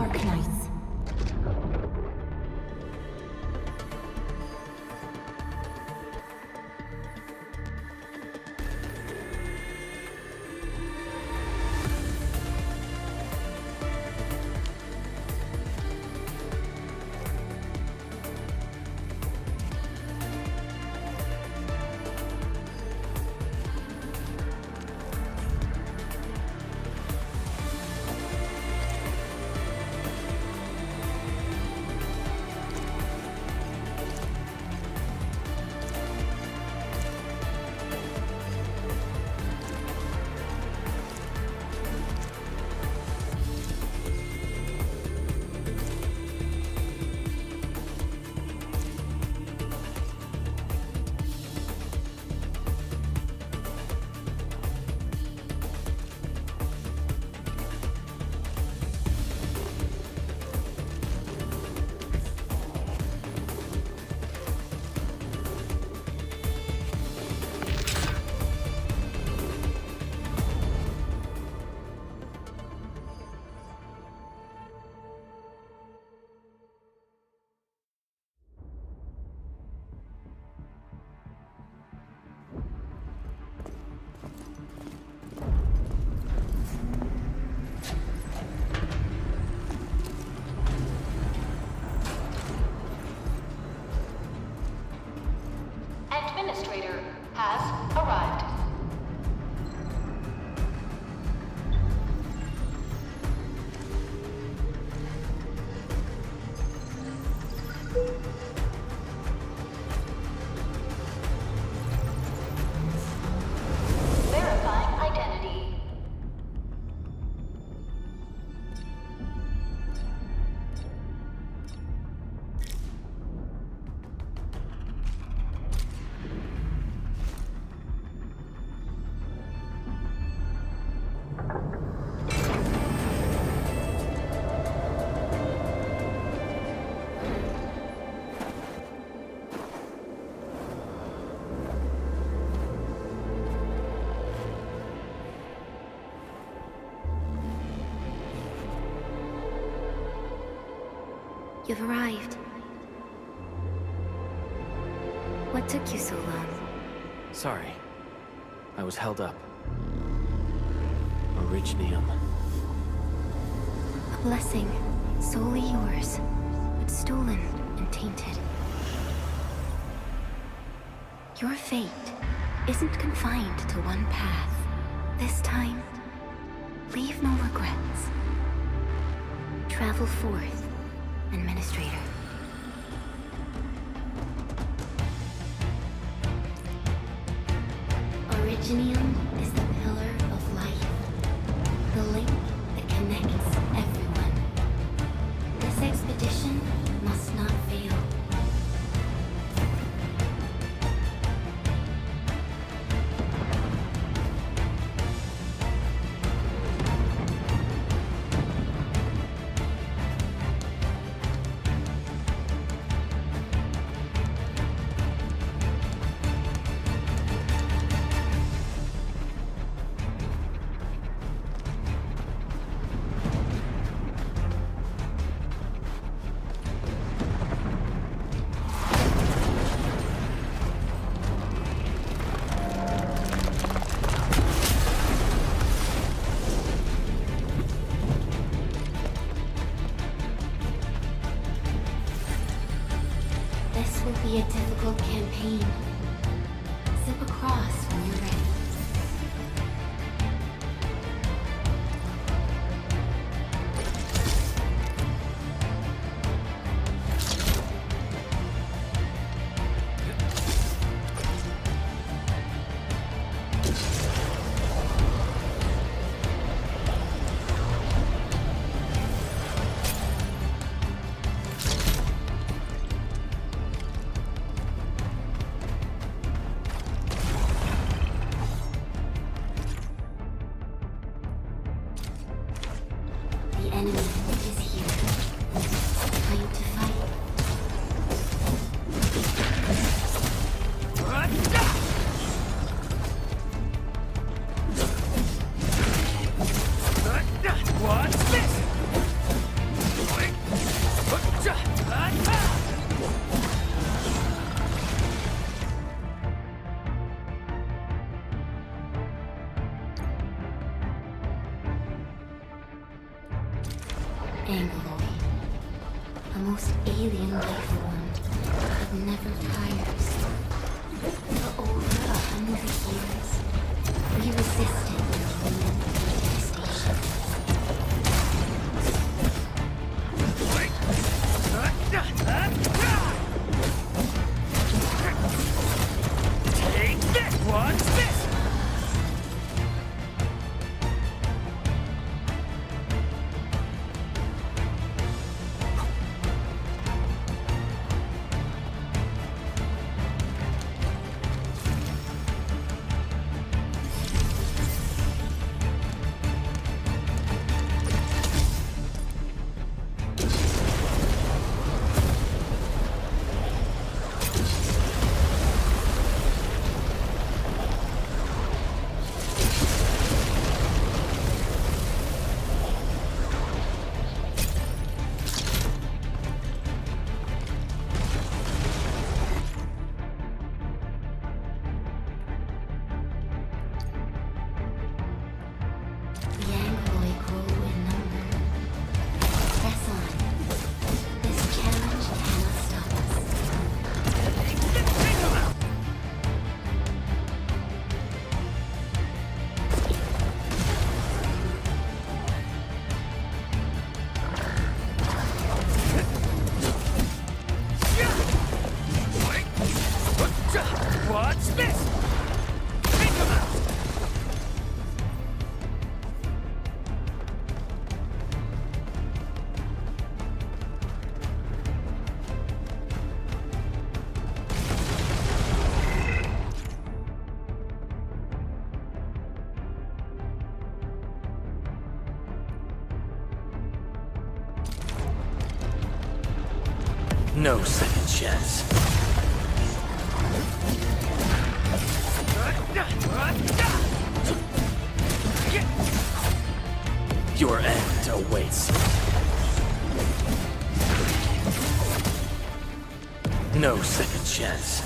Arknights. Endministrator has arrived. Verifying identity. You've arrived. What took you so long? Sorry. I was held up. Originium. A blessing, solely yours, but stolen and tainted. Your fate isn't confined to one path. This time, leave no regrets. Travel forth, Endministrator. Originium is the pillar of life, the link that connects everyone. This expedition must not fail. This will be a difficult campaign. Zip across when you're ready. A most alien life form that never tires. For over 100 years, we resisted human devastation. Take this! What's this? The Angloy grow in number. Press on. This challenge cannot stop us. What's this? Take him out! No second chance. Your end awaits. No second chance.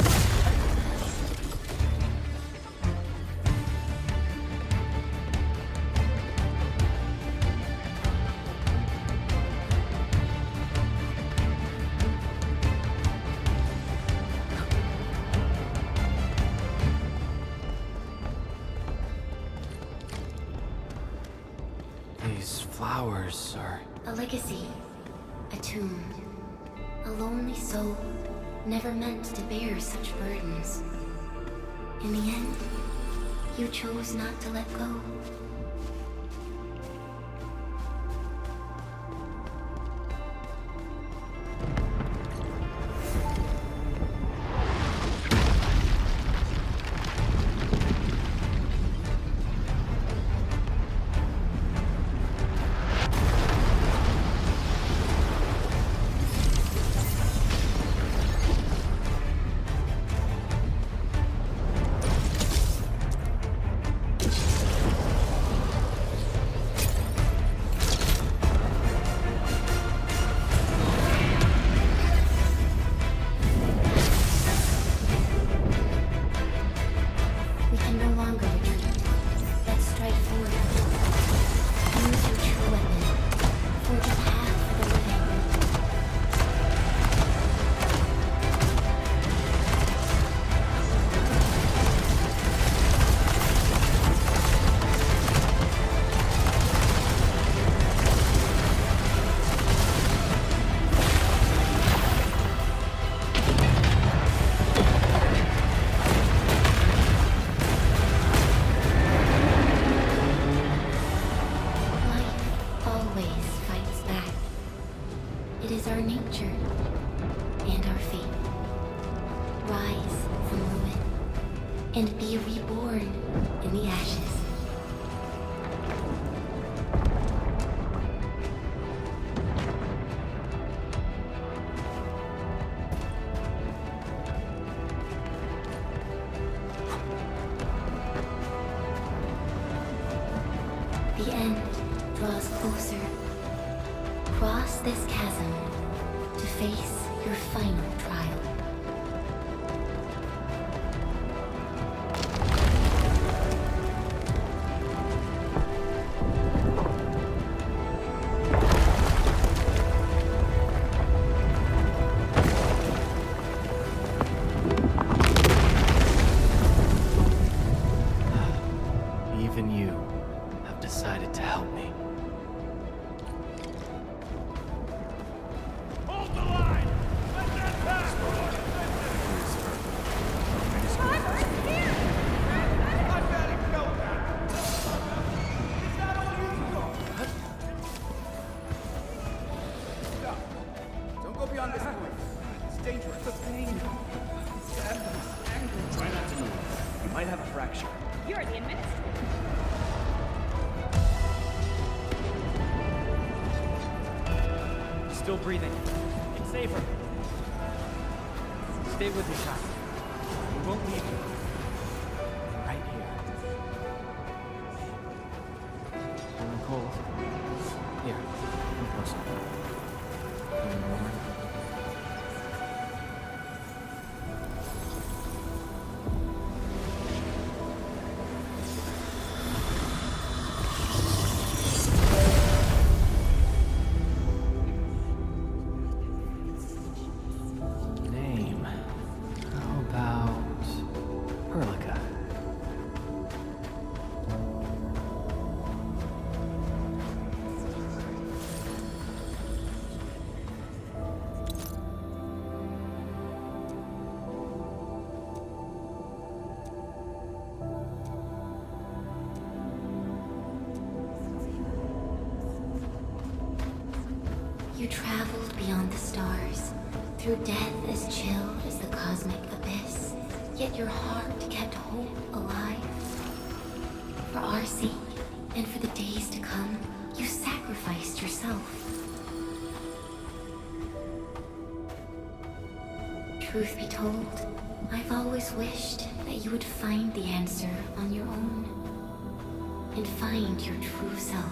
These flowers are... A legacy. A tomb. A lonely soul, never meant to bear such burdens. In the end, you chose not to let go. We can no longer retreat. Let's strike forward. Use your true weapon. Forge a path for the living. Life always fights back. It is our nature and our fate. Rise from ruin and be reborn in the ashes. The end draws closer. Cross this chasm to face your final trial. beyond this point. It's dangerous. The pain. Sadness, anger. Try not to move. You might have a fracture. You're the administrator. Still breathing. It's safer. Stay with me, child. We won't leave you. Right here. Feeling cold? Here, come closer. Feeling warm? Name. How about Perlica? You traveled beyond the stars, through death as chill as the cosmic abyss. Yet your heart kept hope alive. For our sake, and for the days to come, you sacrificed yourself. Truth be told, I've always wished that you would find the answer on your own, and find your true self.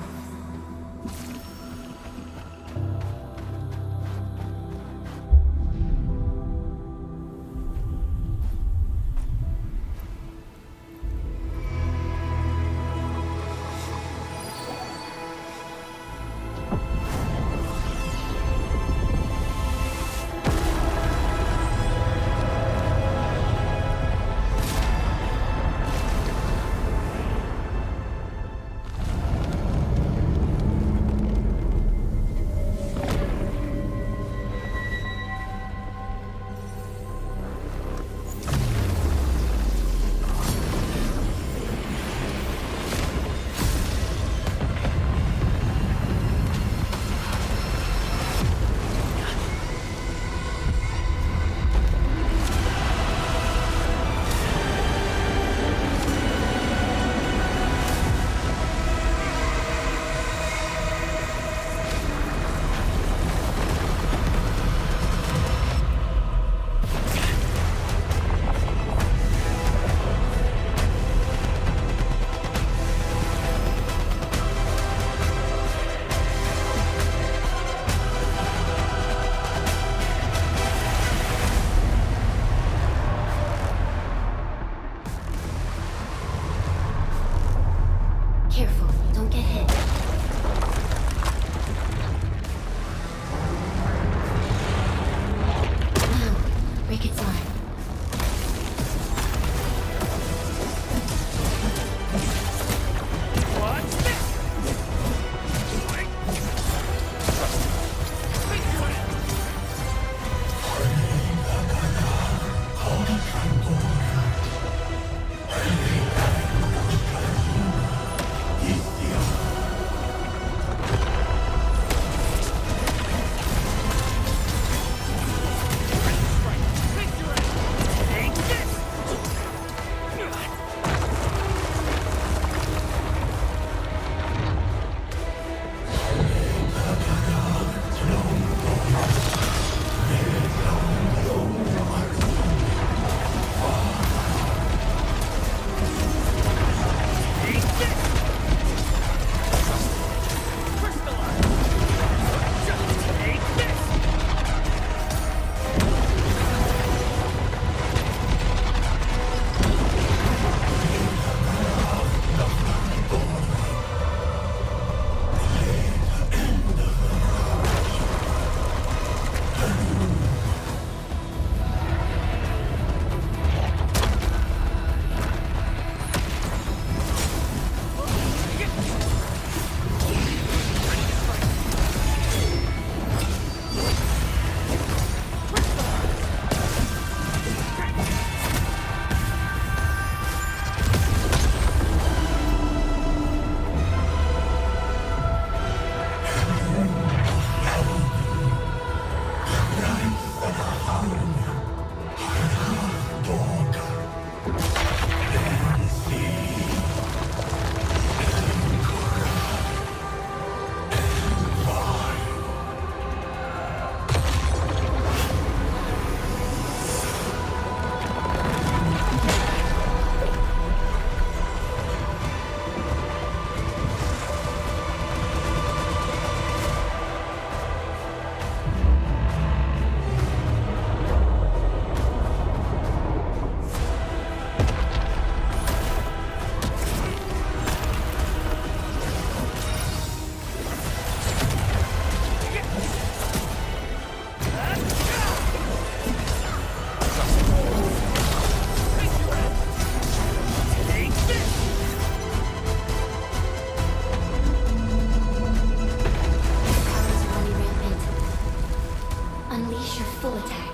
Unleash your full attack.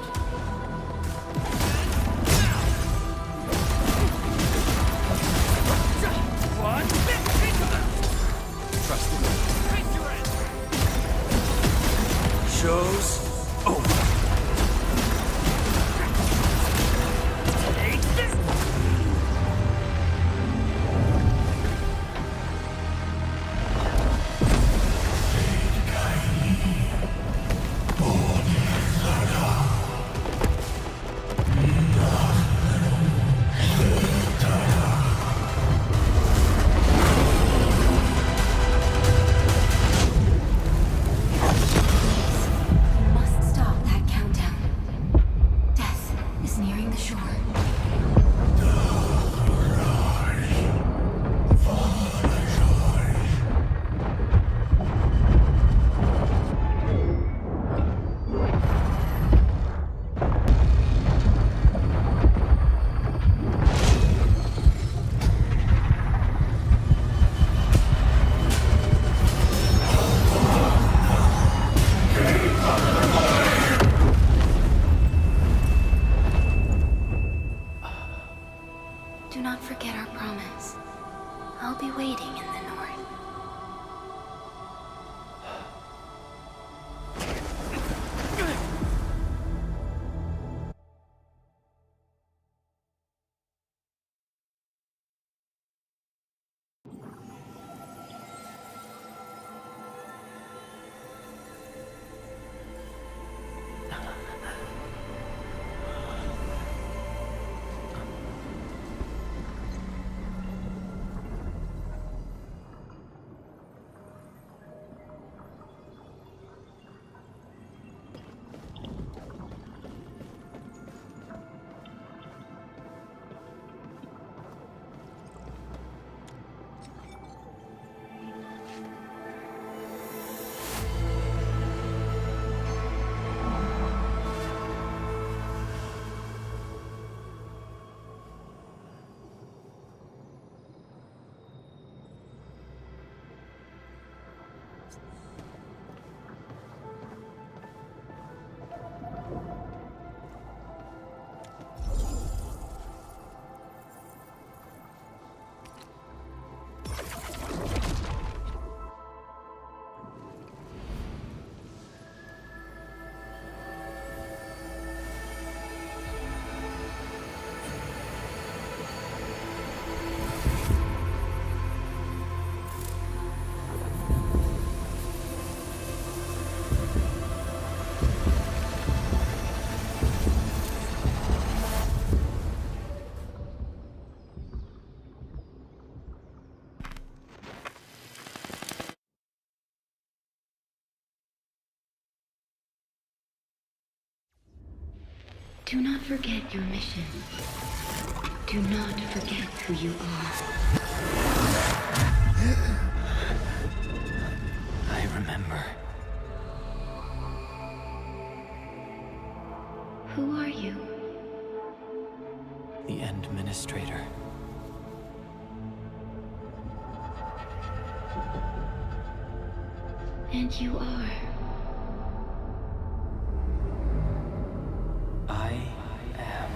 Trust me. Show's over. Take this! You must stop that countdown. Death is nearing the shore. Do not forget our promise. I'll be waiting in the north. Do not forget your mission. Do not forget who you are. I remember. Who are you? The Endministrator. And you are. I am.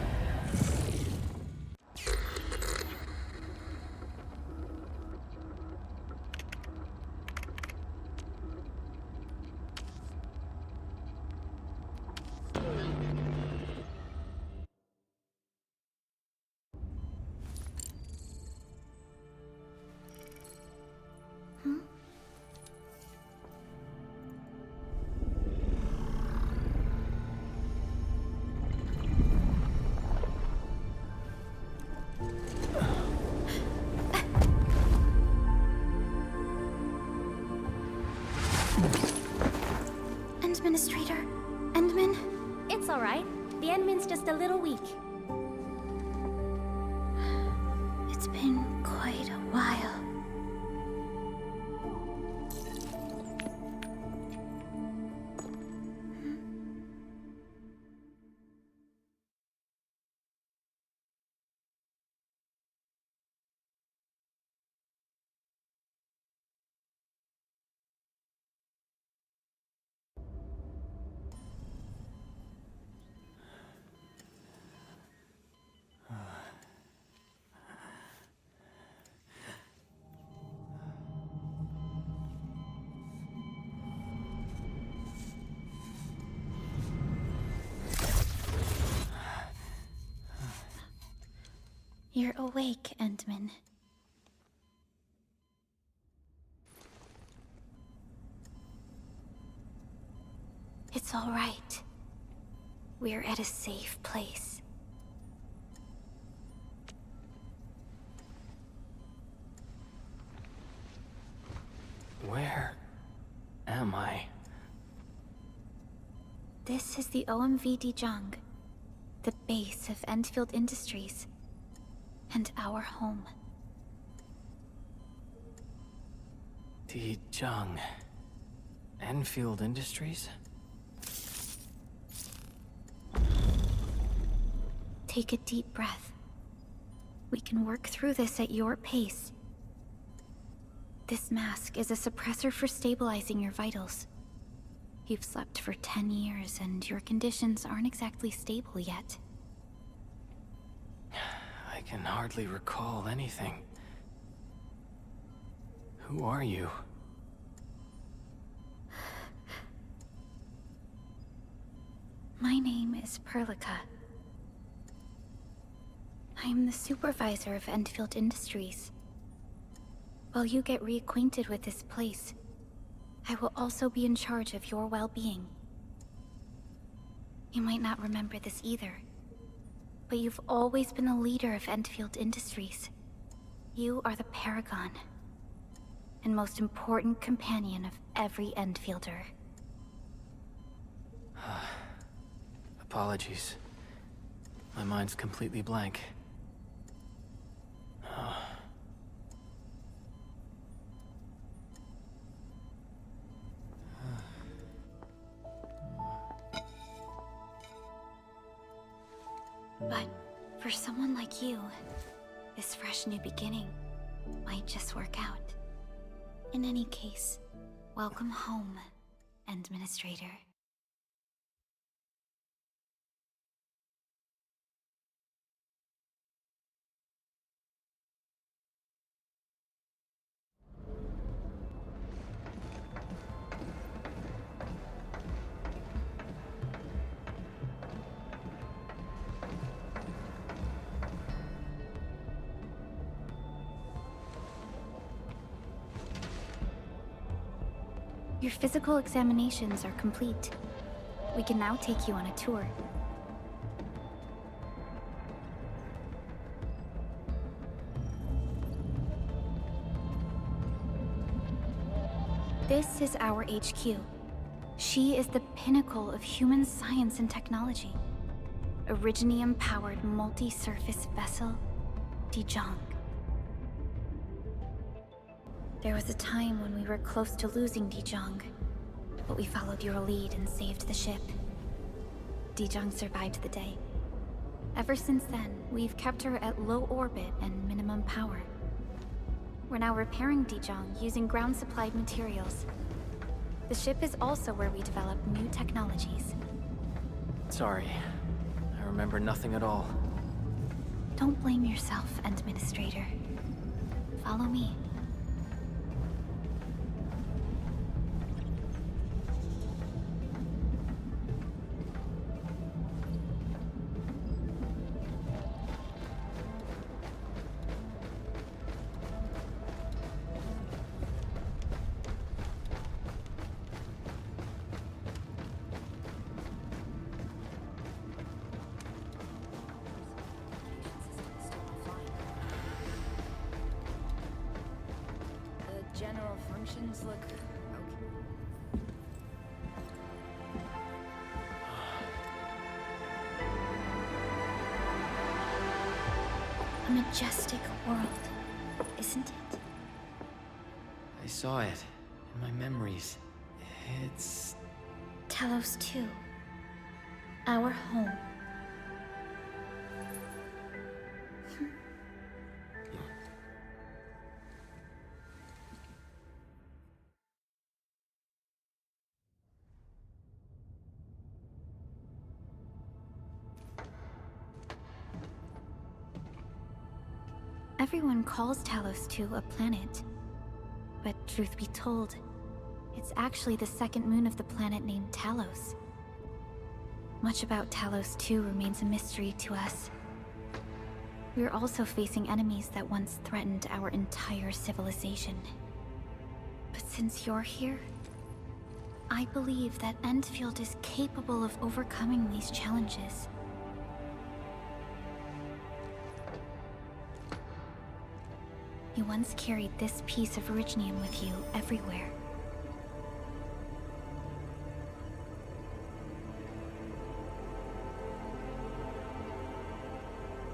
Endministrator? Endmin? It's alright. The Endmin's just a little weak. It's been quite a while. You're awake, Endman. It's all right. We're at a safe place. Where am I? This is the OMV Dijong, the base of Endfield Industries, and our home. Dijong. Endfield Industries? Take a deep breath. We can work through this at your pace. This mask is a suppressor for stabilizing your vitals. You've slept for 10 years, and your conditions aren't exactly stable yet. I can hardly recall anything. Who are you? My name is Perlica. I am the supervisor of Endfield Industries. While you get reacquainted with this place, I will also be in charge of your well-being. You might not remember this either, but you've always been the leader of Endfield Industries. You are the paragon, and most important companion of every Endfielder. Apologies. My mind's completely blank. But for someone like you, this fresh new beginning might just work out. In any case, welcome home, Endministrator. Your physical examinations are complete. We can now take you on a tour. This is our HQ. She is the pinnacle of human science and technology. Originium-powered multi-surface vessel, Dijong. There was a time when we were close to losing Dijong, but we followed your lead and saved the ship. Dijong survived the day. Ever since then, we've kept her at low orbit and minimum power. We're now repairing Dijong using ground-supplied materials. The ship is also where we develop new technologies. Sorry. I remember nothing at all. Don't blame yourself, Endministrator. Follow me. General functions look okay. A majestic world, isn't it? I saw it in my memories. It's... Talos 2. Our home. Everyone calls Talos 2 a planet. But truth be told, it's actually the second moon of the planet named Talos. Much about Talos 2 remains a mystery to us. We're also facing enemies that once threatened our entire civilization. But since you're here, I believe that Endfield is capable of overcoming these challenges. You once carried this piece of Originium with you everywhere.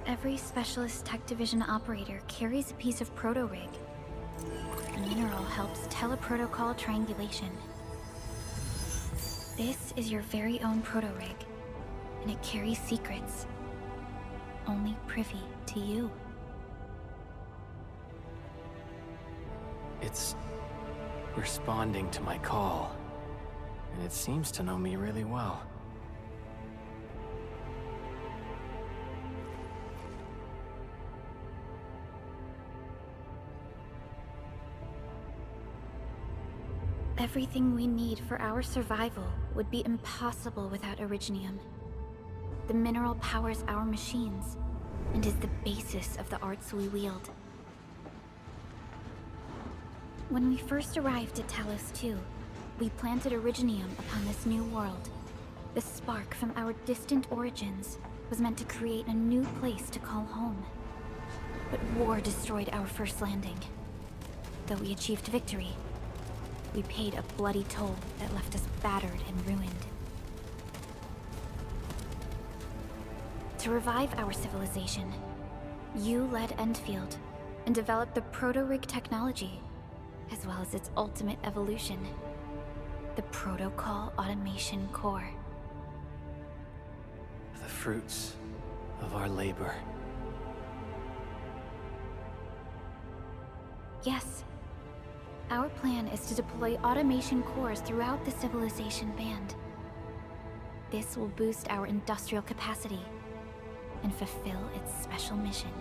Every Specialist Tech Division operator carries a piece of proto-rig. The mineral helps teleprotocol triangulation. This is your very own proto-rig, and it carries secrets, only privy to you. It's responding to my call, and it seems to know me really well. Everything we need for our survival would be impossible without Originium. The mineral powers our machines, and is the basis of the arts we wield. When we first arrived at Talos 2, we planted Originium upon this new world. The spark from our distant origins was meant to create a new place to call home. But war destroyed our first landing. Though we achieved victory, we paid a bloody toll that left us battered and ruined. To revive our civilization, you led Endfield and developed the proto-rig technology, as well as its ultimate evolution, the Protocol Automation Core. The fruits of our labor. Yes. Our plan is to deploy automation cores throughout the civilization band. This will boost our industrial capacity and fulfill its special mission.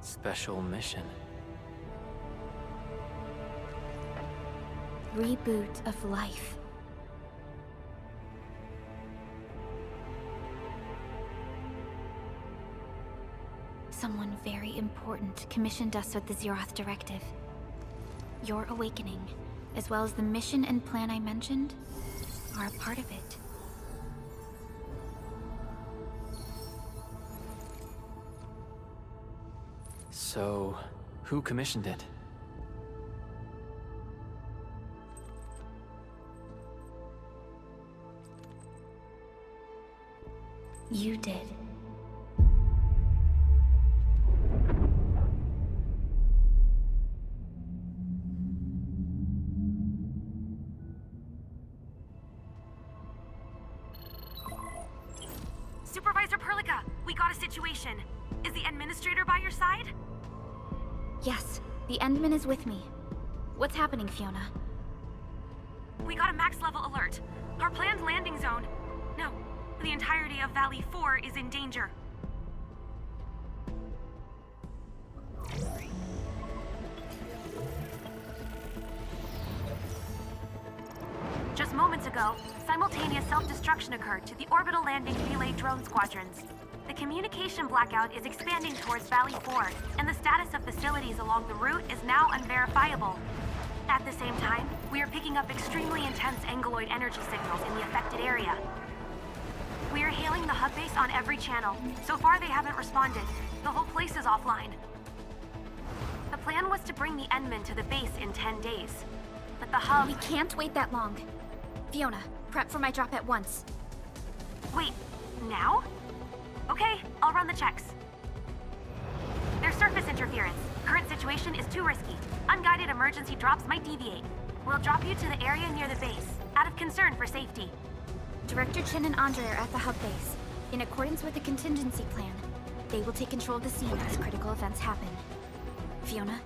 Special mission. Reboot of life. Someone very important commissioned us with the Zeroth Directive. Your awakening, as well as the mission and plan I mentioned, are a part of it. So, who commissioned it? You did. Supervisor Perlica, we got a situation. Is the Endministrator by your side? Yes, the Endman is with me. What's happening, Fiona? We got a max-level alert. Our planned landing zone... No, the entirety of Valley 4 is in danger. Just moments ago, simultaneous self-destruction occurred to the orbital landing relay drone squadrons. The communication blackout is expanding towards Valley 4, and the status of facilities along the route is now unverifiable. At the same time, we are picking up extremely intense angeloid energy signals in the affected area. We are hailing the hub base on every channel. So far, they haven't responded. The whole place is offline. The plan was to bring the Endman to the base in 10 days. But the hub... We can't wait that long. Fiona, prep for my drop at once. Wait, now? Okay, I'll run the checks. There's surface interference. Current situation is too risky. Unguided emergency drops might deviate. We'll drop you to the area near the base, out of concern for safety. Director Chen and Andre are at the hub base. In accordance with the contingency plan, they will take control of the scene as critical events happen. Fiona,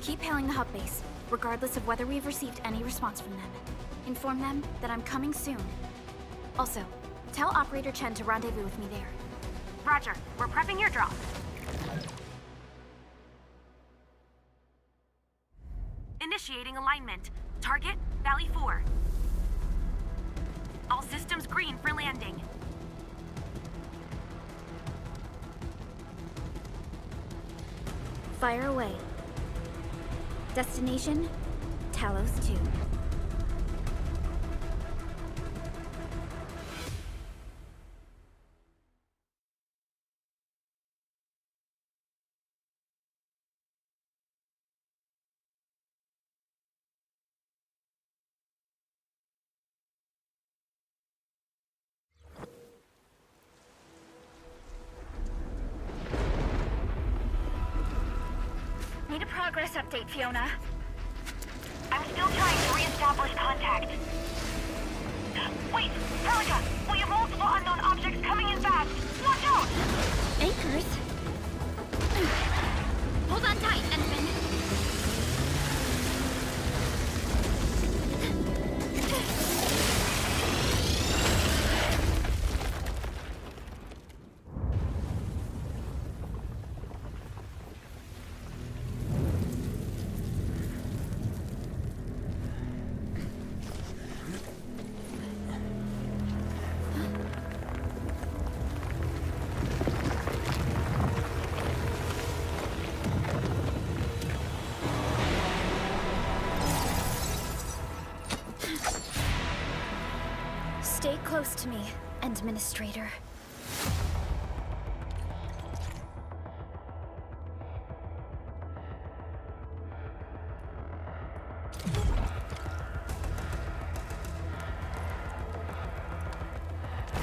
keep hailing the hub base, regardless of whether we've received any response from them. Inform them that I'm coming soon. Also, tell Operator Chen to rendezvous with me there. Roger, we're prepping your drop. Initiating alignment. Target, Valley 4. All systems green for landing. Fire away. Destination, Talos 2. Need a progress update, Fiona. I'm still trying to re-establish contact. Wait, Pelica! We have multiple unknown objects coming in fast! Watch out! Anchors? Hold on tight, Endman. Stay close to me, Endministrator.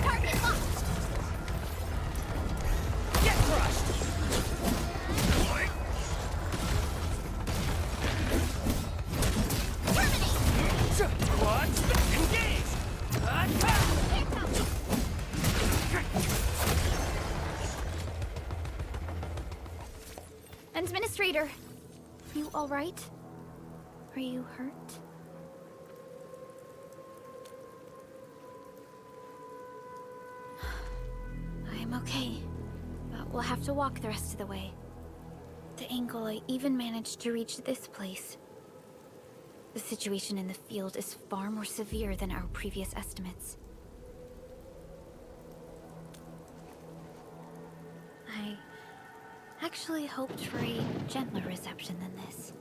Target locked! Get crushed! Squad, engage! Endministrator, you all right? Are you hurt? I'm okay, but we'll have to walk the rest of the way. The angle I even managed to reach this place. The situation in the field is far more severe than our previous estimates. I actually hoped for a gentler reception than this.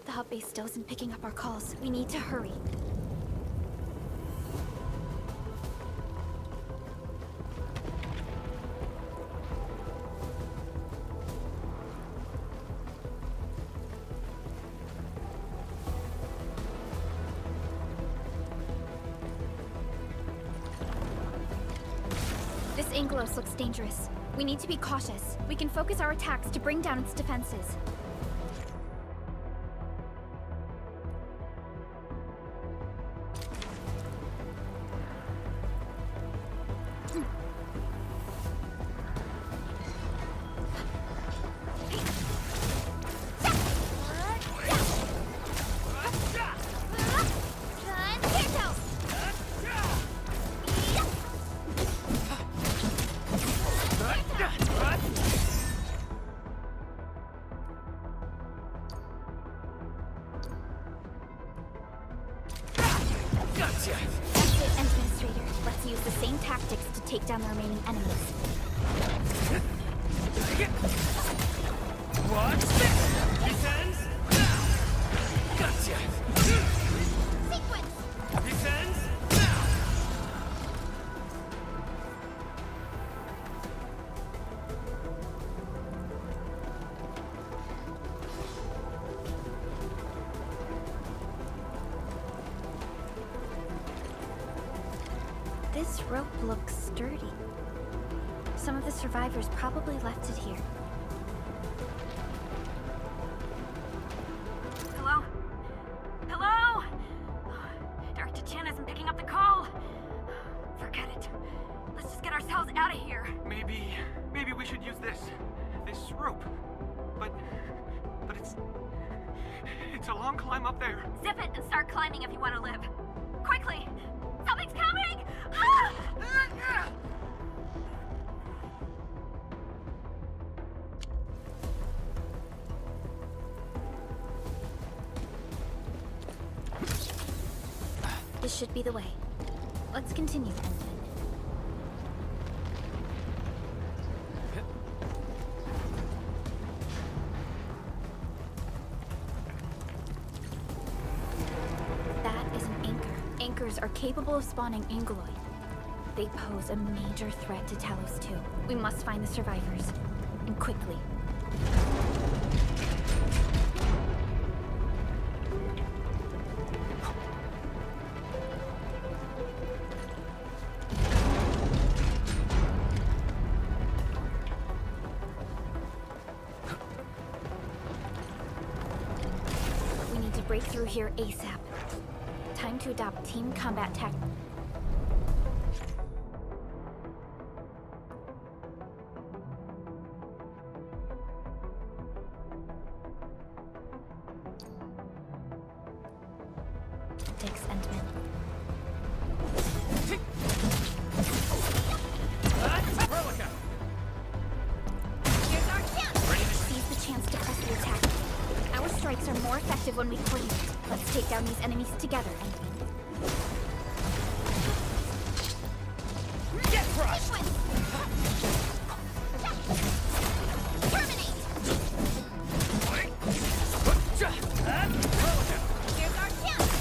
The hub base still isn't picking up our calls. We need to hurry. This Angelos looks dangerous. We need to be cautious. We can focus our attacks to bring down its defenses. Gotcha! That's it, Endministrator. Let's use the same tactics to take down the remaining enemies. Watch this! Descends! Now! Gotcha! Sequence! Descends! Now! This rope looks sturdy. Some of the survivors probably left it here. Hello? Hello? Director Chen isn't picking up the call. Forget it. Let's just get ourselves out of here. Maybe we should use this rope. But it's a long climb up there. Zip it and start climbing if you want to live. Quickly! Something's coming! Ah! This should be the way. Let's continue, Endman. That is an anchor. Anchors are capable of spawning Anguloid. They pose a major threat to Talos 2. We must find the survivors. And quickly. We need to break through here ASAP. Time to adopt team combat tactics. Endman. Seize the chance to press the attack. Our strikes are more effective when we coordinate. Let's take down these enemies together, Endman. Get crushed! Terminate! Here's our chance! Here's our chance!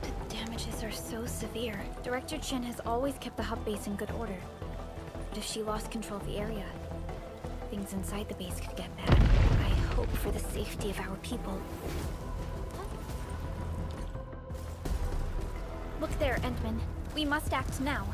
The damages are so severe. Director Chin has always kept the hub base in good order. But if she lost control of the area, things inside the base could get bad. I hope for the safety of our people. Look there, Endman. We must act now.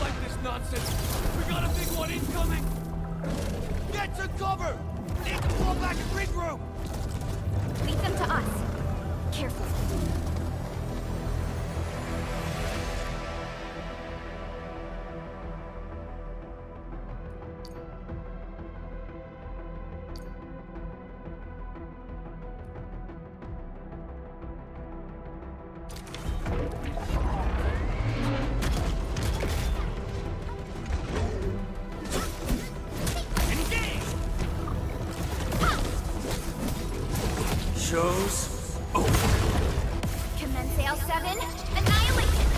Like this nonsense! We got a big one incoming! Get to cover! Need to fall back and regroup! Lead them to us. Careful. Show's over. Commence L7. Annihilation!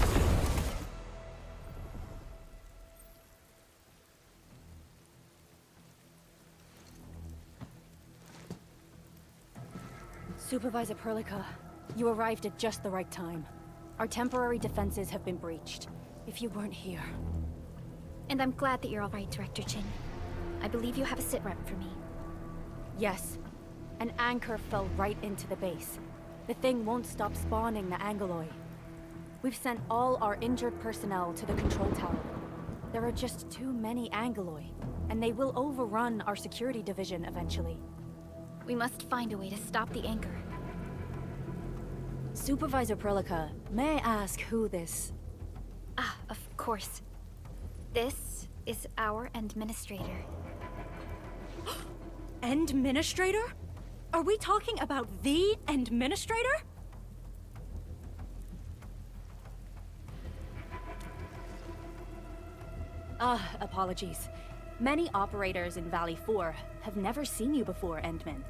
Supervisor Perlica, you arrived at just the right time. Our temporary defenses have been breached. If you weren't here... And I'm glad that you're all right, Director Chin. I believe you have a sitrep for me. Yes. An anchor fell right into the base. The thing won't stop spawning the Anguloid. We've sent all our injured personnel to the control tower. There are just too many Anguloid, and they will overrun our security division eventually. We must find a way to stop the anchor. Supervisor Perlica, may I ask who this... Ah, of course. This is our Endministrator. Endministrator? Are we talking about the Endministrator? Apologies. Many operators in Valley 4 have never seen you before, Endman.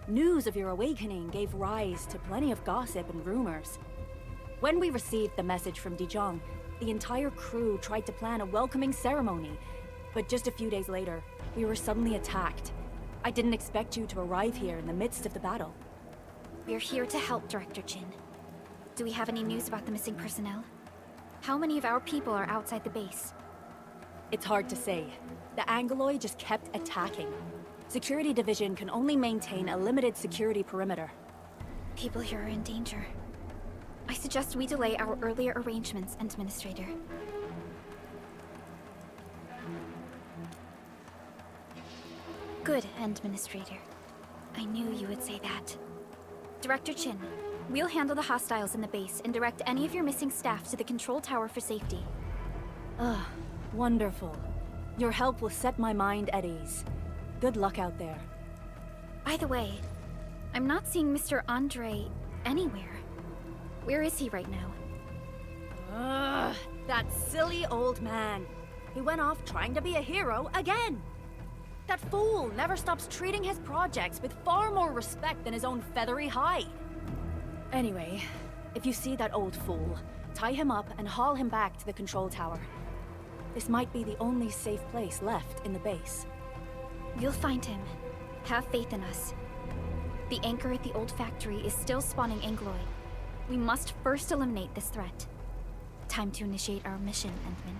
News of your awakening gave rise to plenty of gossip and rumors. When we received the message from Dijon, the entire crew tried to plan a welcoming ceremony, but just a few days later, we were suddenly attacked. I didn't expect you to arrive here in the midst of the battle. We're here to help, Director Chin. Do we have any news about the missing personnel? How many of our people are outside the base? It's hard to say. The Anguloid just kept attacking. Security Division can only maintain a limited security perimeter. People here are in danger. I suggest we delay our earlier arrangements, Endministrator. Good, Endministrator. I knew you would say that. Director Chin, we'll handle the hostiles in the base and direct any of your missing staff to the control tower for safety. Ugh, wonderful. Your help will set my mind at ease. Good luck out there. By the way, I'm not seeing Mr. Andre anywhere. Where is he right now? Ugh, that silly old man. He went off trying to be a hero again. That fool never stops treating his projects with far more respect than his own feathery hide. Anyway, if you see that old fool, tie him up and haul him back to the control tower. This might be the only safe place left in the base. You'll find him. Have faith in us. The anchor at the old factory is still spawning Angloid. We must first eliminate this threat. Time to initiate our mission, Endman.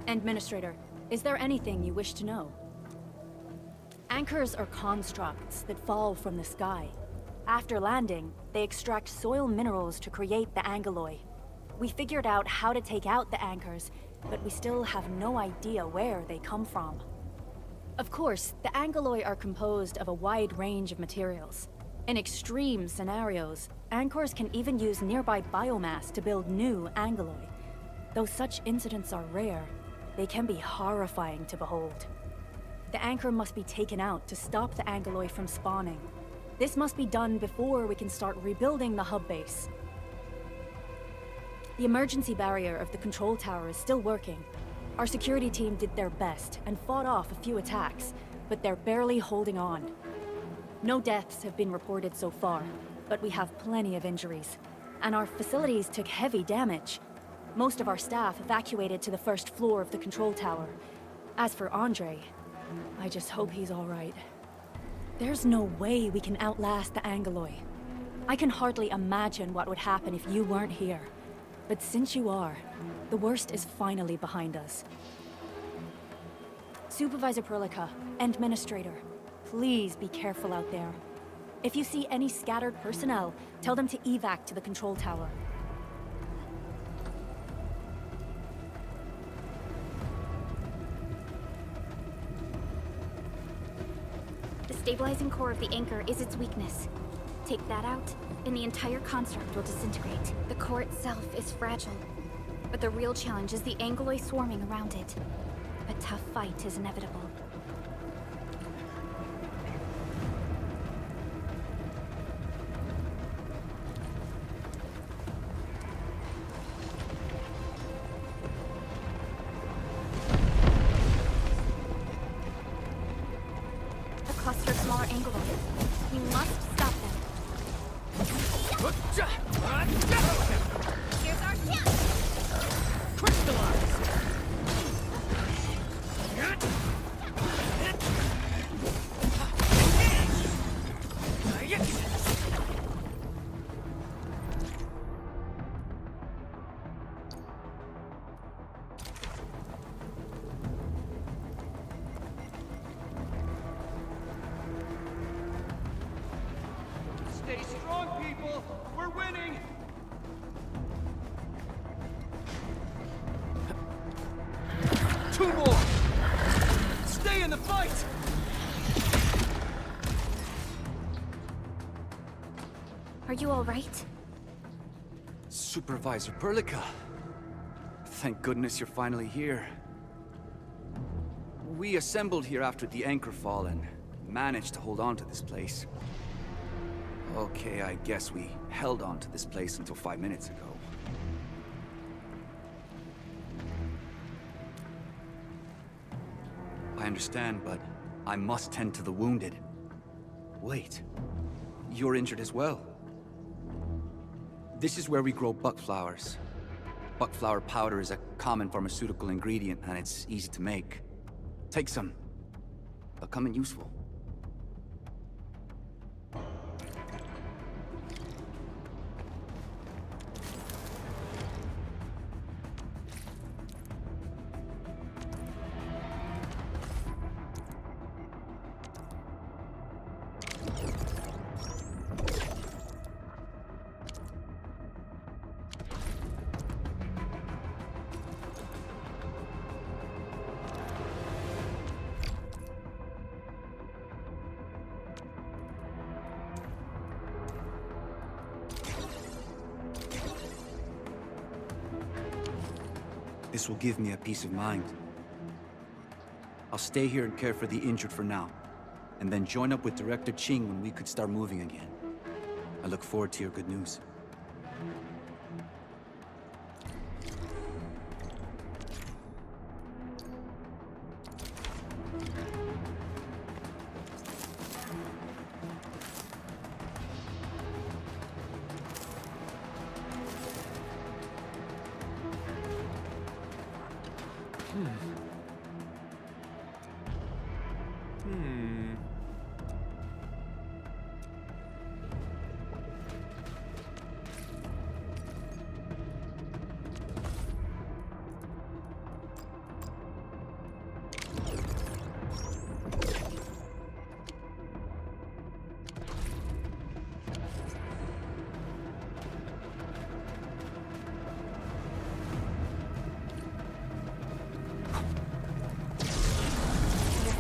Endministrator, is there anything you wish to know? Anchors are constructs that fall from the sky. After landing, they extract soil minerals to create the angeloi. We figured out how to take out the anchors, but we still have no idea where they come from. Of course, the angeloi are composed of a wide range of materials. In extreme scenarios, anchors can even use nearby biomass to build new angeloi. Though such incidents are rare, they can be horrifying to behold. The anchor must be taken out to stop the angeloi from spawning. This must be done before we can start rebuilding the hub base. The emergency barrier of the control tower is still working. Our security team did their best and fought off a few attacks, but they're barely holding on. No deaths have been reported so far, but we have plenty of injuries, and our facilities took heavy damage. Most of our staff evacuated to the first floor of the control tower. As for Andre, I just hope he's all right. There's no way we can outlast the angeloi. I can hardly imagine what would happen if you weren't here. But since you are, the worst is finally behind us. Supervisor Perlica, Endministrator, please be careful out there. If you see any scattered personnel, tell them to evac to the control tower. The stabilizing core of the anchor is its weakness. Take that out, and the entire construct will disintegrate. The core itself is fragile, but the real challenge is the angeloi swarming around it. A tough fight is inevitable. A cluster of smaller angeloi. We must stop them. Here's our chance! Crystallize! Stay strong, people! We're winning! Two more! Stay in the fight! Are you all right? Supervisor Perlica. Thank goodness you're finally here. We assembled here after the anchor fall and managed to hold on to this place. Okay, I guess we held on to this place until 5 minutes ago. I understand, but I must tend to the wounded. Wait, you're injured as well. This is where we grow buckflowers. Buckflower powder is a common pharmaceutical ingredient, and it's easy to make. Take some. They'll come in useful. This will give me a peace of mind. I'll stay here and care for the injured for now, and then join up with Director Ching when we could start moving again. I look forward to your good news.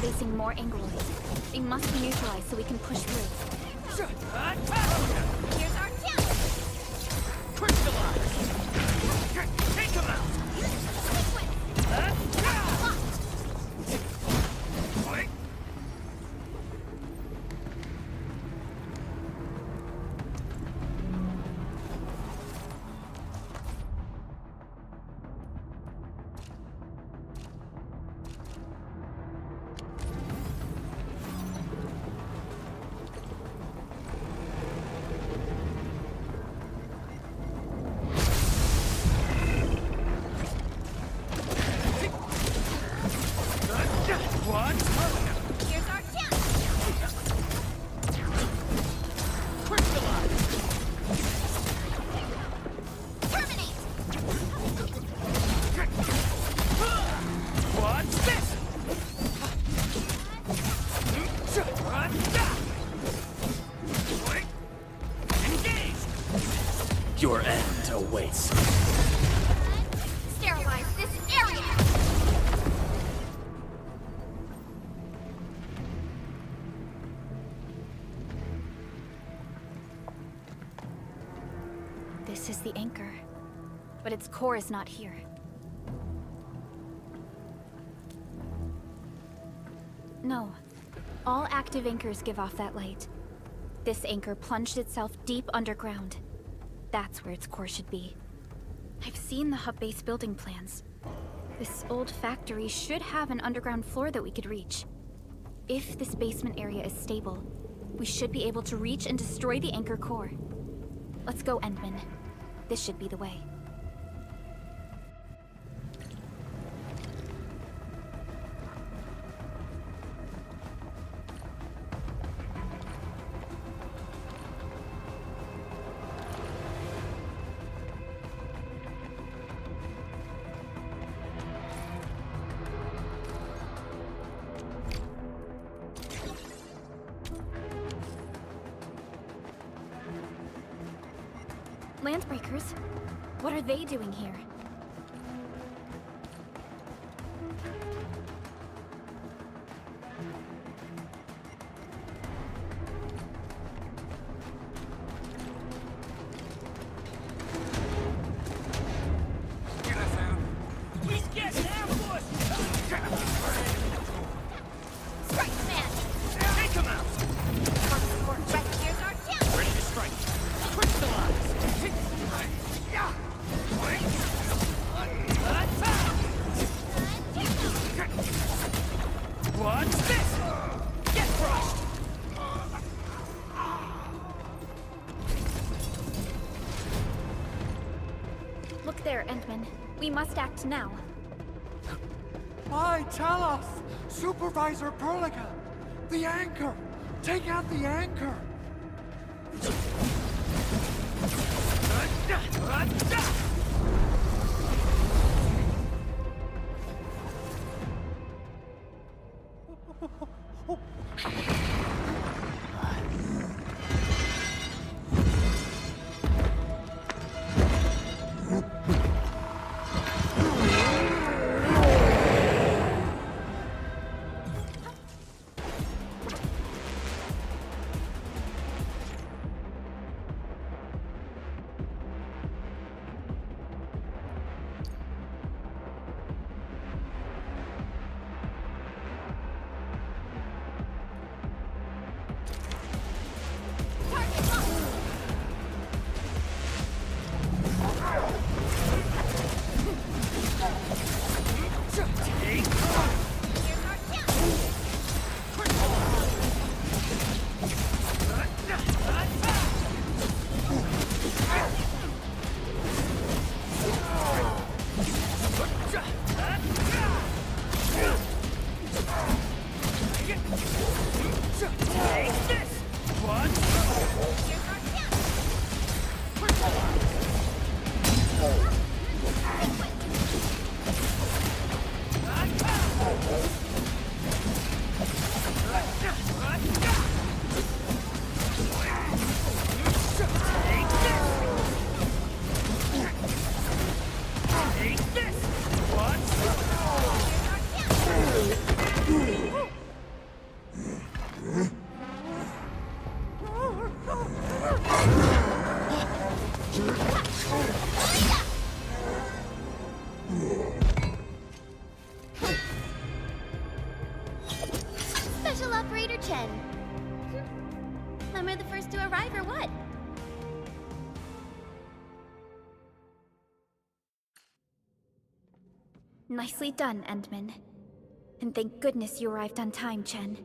Facing more angloids. They must be neutralized so we can push through. Here's our challenge! Crystallize! Take him out! Your end awaits. Sterilize this area! This is the anchor, but its core is not here. No. All active anchors give off that light. This anchor plunged itself deep underground. That's where its core should be. I've seen the hub base building plans. This old factory should have an underground floor that we could reach. If this basement area is stable, we should be able to reach and destroy the anchor core. Let's go, Endman. This should be the way. Landbreakers? What are they doing here? What's this? Get crushed! Look there, Endman. We must act now. Why, tell us! Supervisor Perlica! The anchor! Take out the anchor! Special Operator Chen. Am I the first to arrive or what? Nicely done, Endman. And thank goodness you arrived on time, Chen.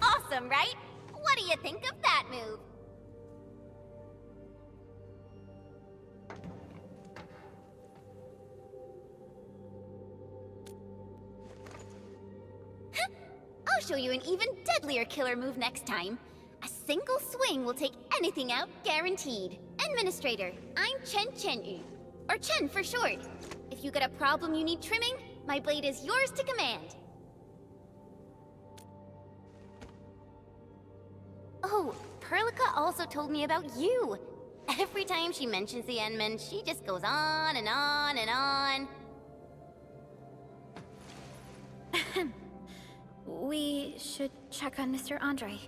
Awesome, right? What do you think of that move? I'll show you an even deadlier killer move next time. A single swing will take anything out, guaranteed. Endministrator, I'm Chen, or Chen for short. If you got a problem you need trimming, my blade is yours to command. Oh, Perlica also told me about you. Every time she mentions the Endman, she just goes on and on and on. We should check on Mr. Andre.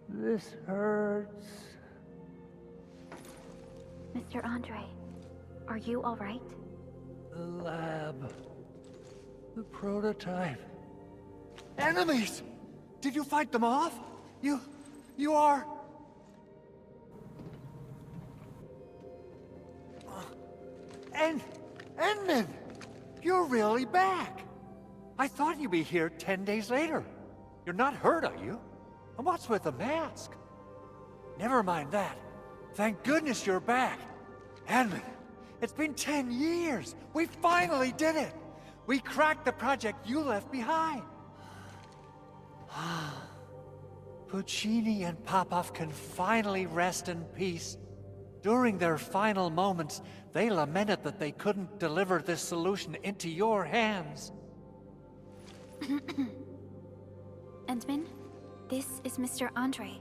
This hurts. Mr. Andre, are you all right? The lab. The prototype. Enemies! Did you fight them off? You are... Endman! You're really back! I thought you'd be here 10 days later. You're not hurt, are you? And what's with the mask? Never mind that. Thank goodness you're back. Endman, it's been 10 years. We finally did it. We cracked the project you left behind. Puccini and Popov can finally rest in peace. During their final moments, they lamented that they couldn't deliver this solution into your hands. Endman, this is Mr. Andre,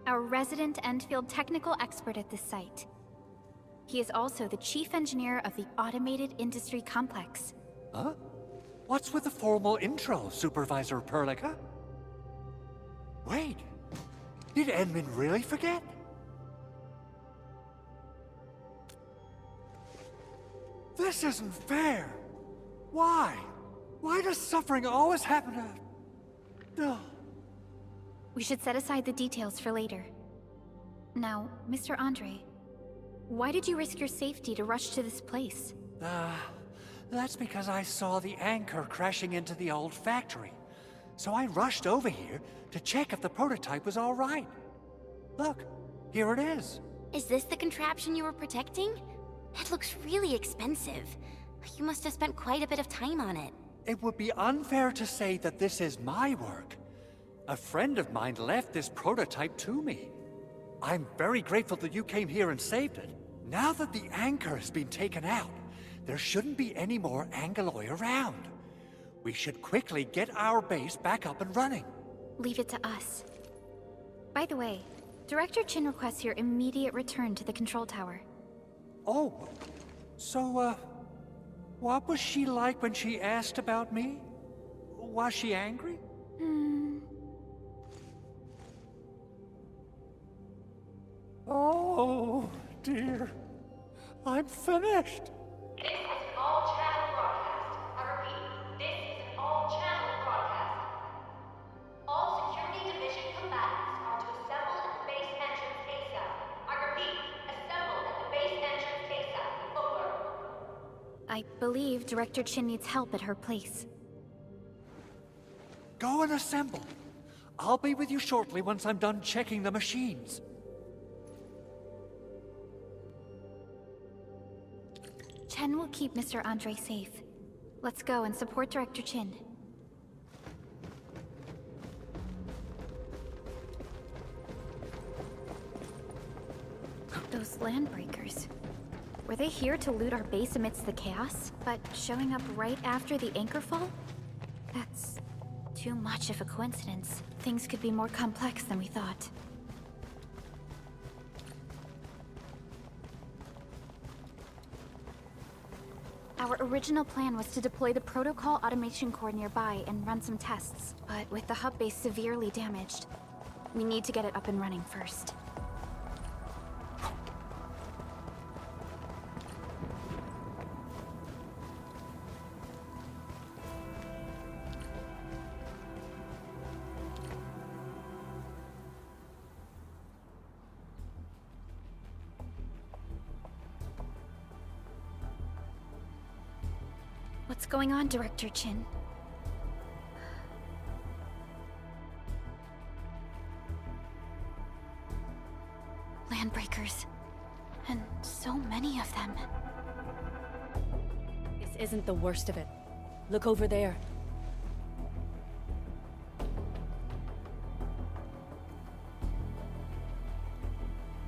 our resident Endfield technical expert at this site. He is also the chief engineer of the Automated Industry Complex. Huh? What's with the formal intro, Supervisor Perlica? Wait, did Endman really forget? This isn't fair! Why? Why does suffering always happen to... No. We should set aside the details for later. Now, Mr. Andre, Why did you risk your safety to rush to this place? That's because I saw the anchor crashing into the old factory. So I rushed over here to check if the prototype was all right. Look, here it is. Is this the contraption you were protecting? It looks really expensive. You must have spent quite a bit of time on it. It would be unfair to say that this is my work. A friend of mine left this prototype to me. I'm very grateful that you came here and saved it. Now that the anchor has been taken out, there shouldn't be any more Angaloi around. We should quickly get our base back up and running. Leave it to us. By the way, Director Chin requests your immediate return to the control tower. Oh, so, what was she like when she asked about me? Was she angry? Oh, dear. I'm finished. This is an all-channel broadcast. I repeat, this is an all-channel broadcast. All Security Division combatants are to assemble at the base entrance ASAP. I repeat, assemble at the base entrance ASAP. Over. I believe Director Chin needs help at her place. Go and assemble. I'll be with you shortly once I'm done checking the machines. Chen will keep Mr. Andre safe. Let's go and support Director Chin. Those landbreakers. Were they here to loot our base amidst the chaos, but showing up right after the anchor fall? That's too much of a coincidence. Things could be more complex than we thought. Our original plan was to deploy the protocol automation core nearby and run some tests, but with the hub base severely damaged, we need to get it up and running first. What's going on, Director Chin? Landbreakers. And so many of them. This isn't the worst of it. Look over there.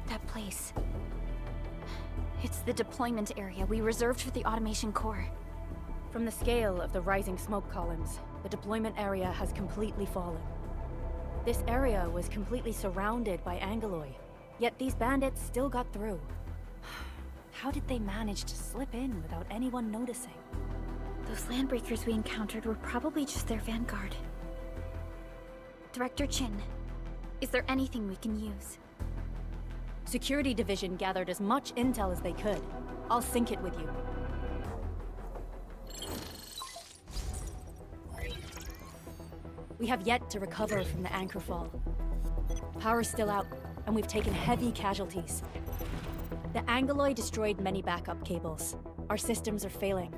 That place. It's the deployment area we reserved for the automation core. From the scale of the rising smoke columns, the deployment area has completely fallen. This area was completely surrounded by Angaloi, yet these bandits still got through. How did they manage to slip in without anyone noticing? Those landbreakers we encountered were probably just their vanguard. Director Chin, is there anything we can use? Security Division gathered as much intel as they could. I'll sync it with you. We have yet to recover from the anchor fall. Power's still out, and we've taken heavy casualties. The Angaloi destroyed many backup cables. Our systems are failing.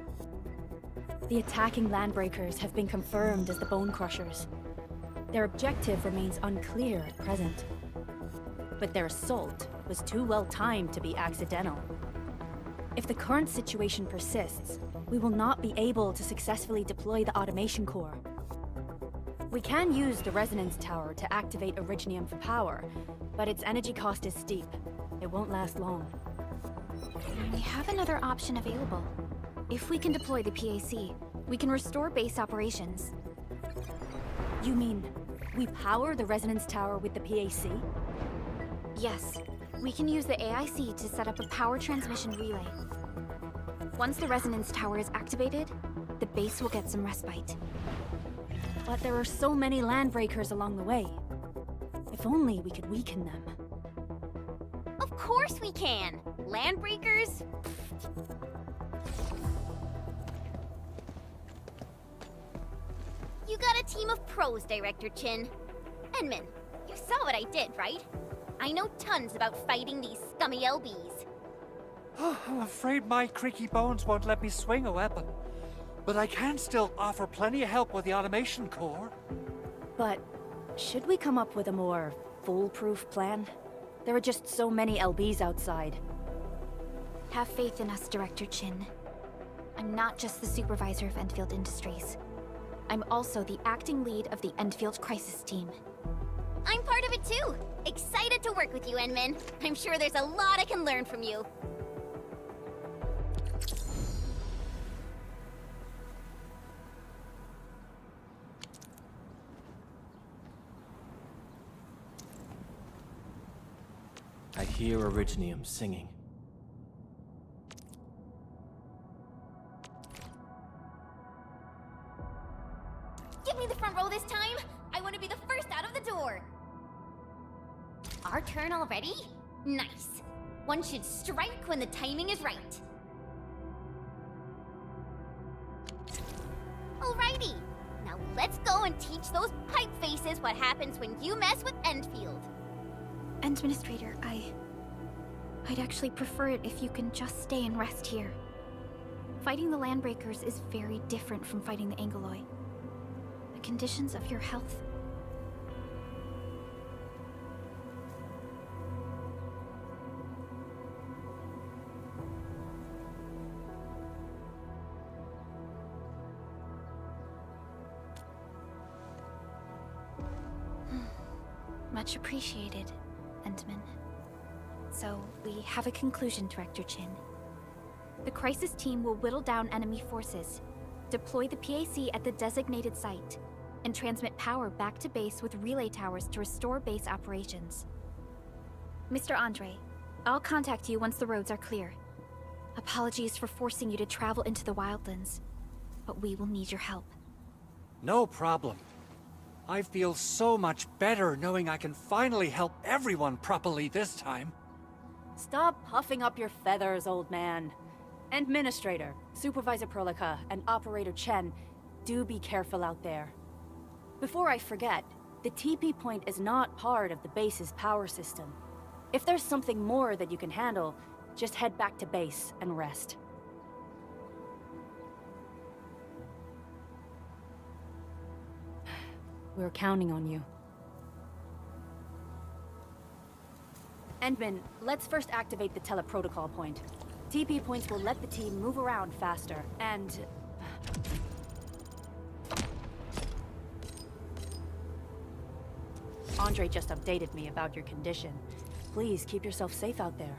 The attacking landbreakers have been confirmed as the Bone Crushers. Their objective remains unclear at present. But their assault was too well timed to be accidental. If the current situation persists, we will not be able to successfully deploy the automation core. We can use the resonance tower to activate Originium for power, but its energy cost is steep. It won't last long. We have another option available. If we can deploy the PAC, we can restore base operations. You mean, we power the resonance tower with the PAC? Yes. We can use the AIC to set up a power transmission relay. Once the resonance tower is activated, the base will get some respite. But there are so many landbreakers along the way. If only we could weaken them. Of course we can! Landbreakers? You got a team of pros, Director Chin. Enman, you saw what I did, right? I know tons about fighting these scummy LBs. I'm afraid my creaky bones won't let me swing a weapon. But I can still offer plenty of help with the automation core. But should we come up with a more foolproof plan? There are just so many LBs outside. Have faith in us, Director Chin. I'm not just the supervisor of Endfield Industries. I'm also the acting lead of the Endfield Crisis Team. I'm part of it too. Excited to work with you, Enmin. I'm sure there's a lot I can learn from you. I hear Originium singing. Give me the front row this time. I want to be the first out of the door. Our turn already? Nice. One should strike when the timing is right. Alrighty. Now let's go and teach those pipe faces what happens when you mess with Endfield. Endministrator, I'd actually prefer it if you can just stay and rest here. Fighting the Landbreakers is very different from fighting the Angoloi. The conditions of your health... Much appreciated, Endman. So, we have a conclusion, Director Chin. The Crisis Team will whittle down enemy forces, deploy the PAC at the designated site, and transmit power back to base with relay towers to restore base operations. Mr. Andre, I'll contact you once the roads are clear. Apologies for forcing you to travel into the wildlands, but we will need your help. No problem. I feel so much better knowing I can finally help everyone properly this time. Stop puffing up your feathers, old man. Endministrator, Supervisor Perlica, and Operator Chen, do be careful out there. Before I forget, the TP point is not part of the base's power system. If there's something more that you can handle, just head back to base and rest. We're counting on you. Endman, let's first activate the teleprotocol point. TP points will let the team move around faster, and... Andre just updated me about your condition. Please keep yourself safe out there.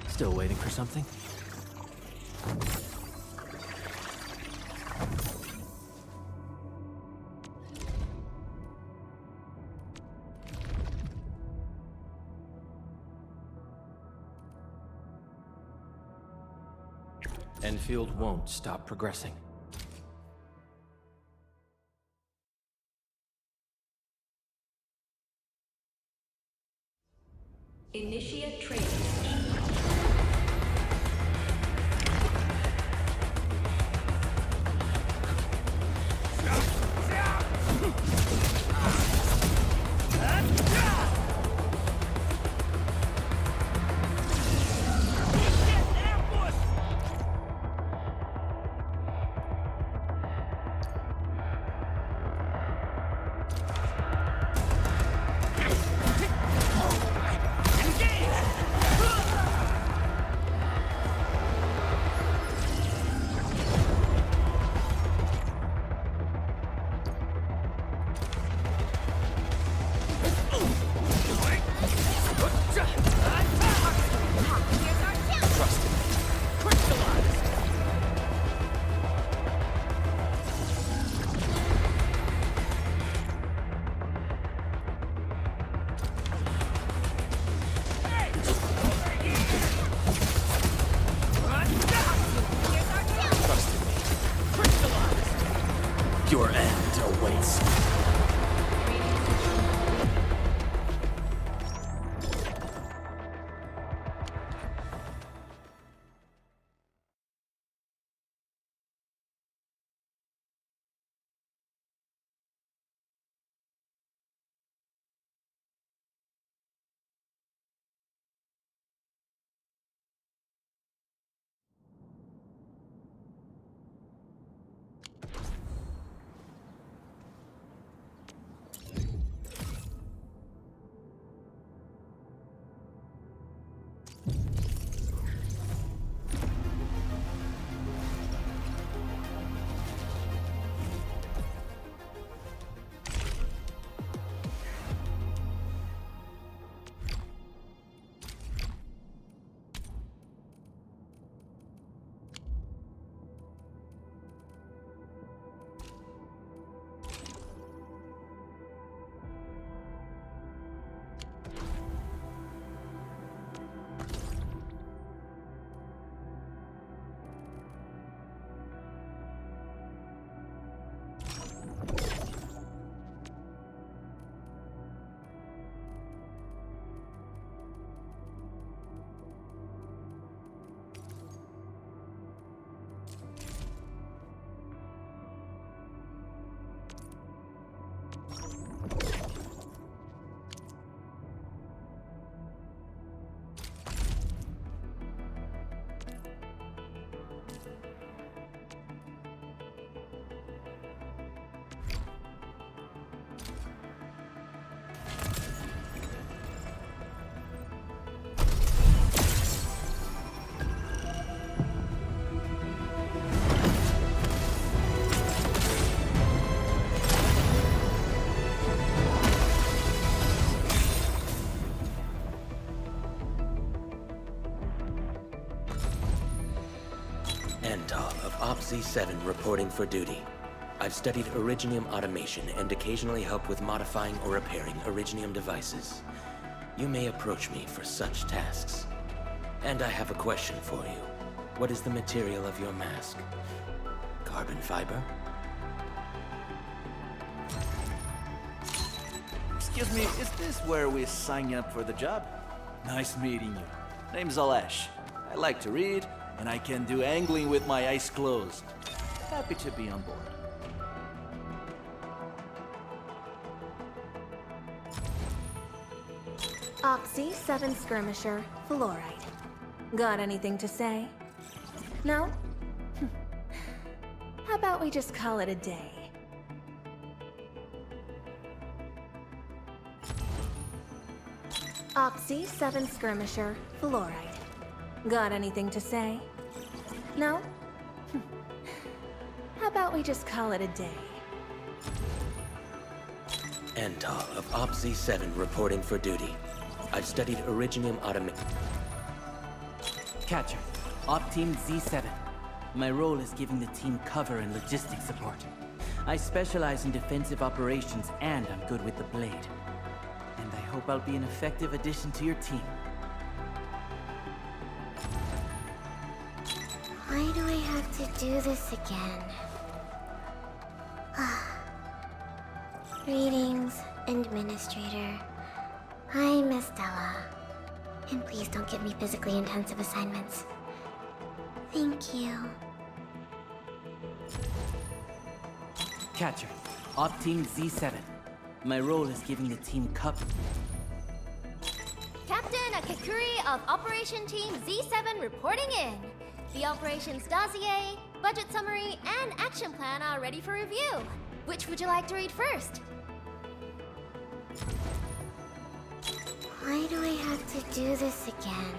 Still waiting for something? Endfield won't stop progressing. Initiate training. Antal of OPZ-7 reporting for duty. I've studied Originium automation and occasionally help with modifying or repairing Originium devices. You may approach me for such tasks. And I have a question for you. What is the material of your mask? Carbon fiber? Excuse me, is this where we sign up for the job? Nice meeting you. Name's Alesh. I like to read, and I can do angling with my eyes closed. Happy to be on board. OPZ-7 Skirmisher, Fluoride. Got anything to say? No? How about we just call it a day? OPZ-7 Skirmisher, Fluoride. Got anything to say? No? How about we just call it a day? Antal of OPZ-7 reporting for duty. I've studied Originium automation. Catcher, Op Team Z7. My role is giving the team cover and logistics support. I specialize in defensive operations and I'm good with the blade. And I hope I'll be an effective addition to your team. Why do I have to do this again? Greetings, Endministrator. I'm Estella. And please don't give me physically intensive assignments. Thank you. Catcher, Op Team Z7. My role is giving the team cover. Captain Akakuri of Operation Team Z7 reporting in. The operations dossier, budget summary, and action plan are ready for review. Which would you like to read first? Why do I have to do this again?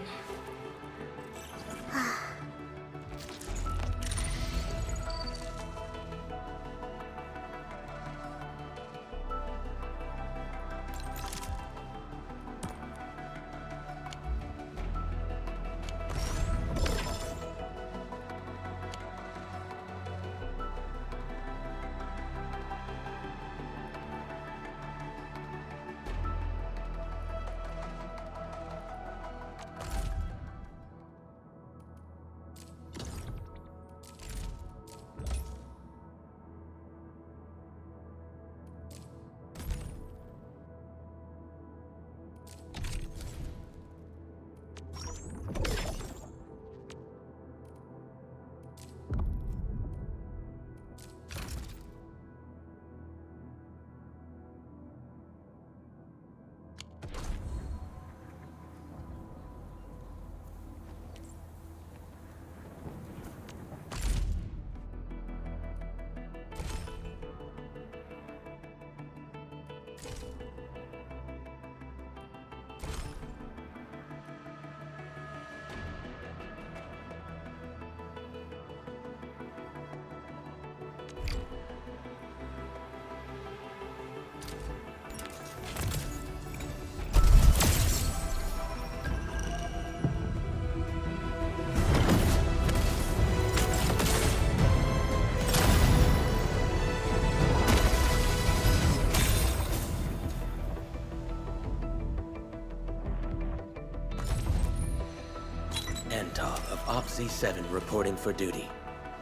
Antal of OPZ-7 reporting for duty.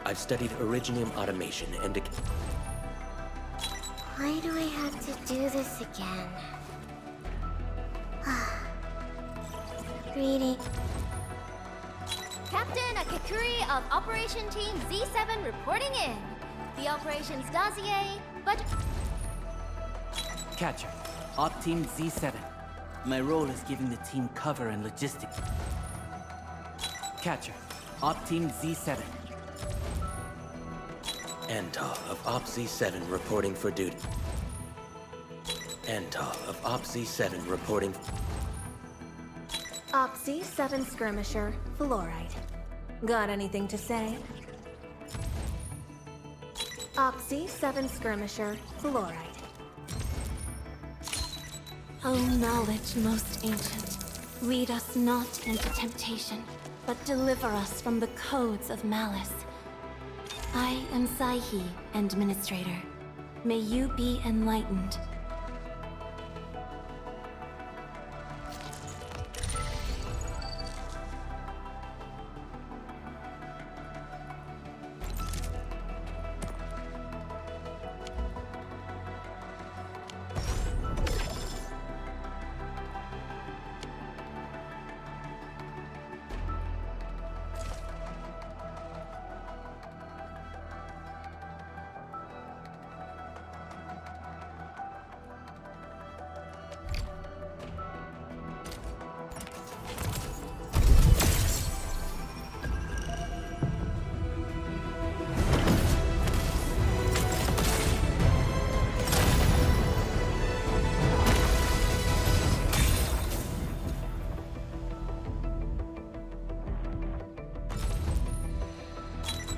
I've studied Originium automation and... Why do I have to do this again? Greeting. Captain Akakuri of Operation Team Z7 reporting in. The operations dossier, budget... Catcher, Op Team Z7. My role is giving the team cover and logistics. Catcher, Op Team Z7. Antal of OPZ-7 reporting for duty. Antal of OPZ-7 reporting... OPZ-7 Skirmisher, Fluoride. Got anything to say? OPZ-7 Skirmisher, Fluoride. O knowledge most ancient, lead us not into temptation, but deliver us from the codes of malice. I am Saihi, Endministrator. May you be enlightened.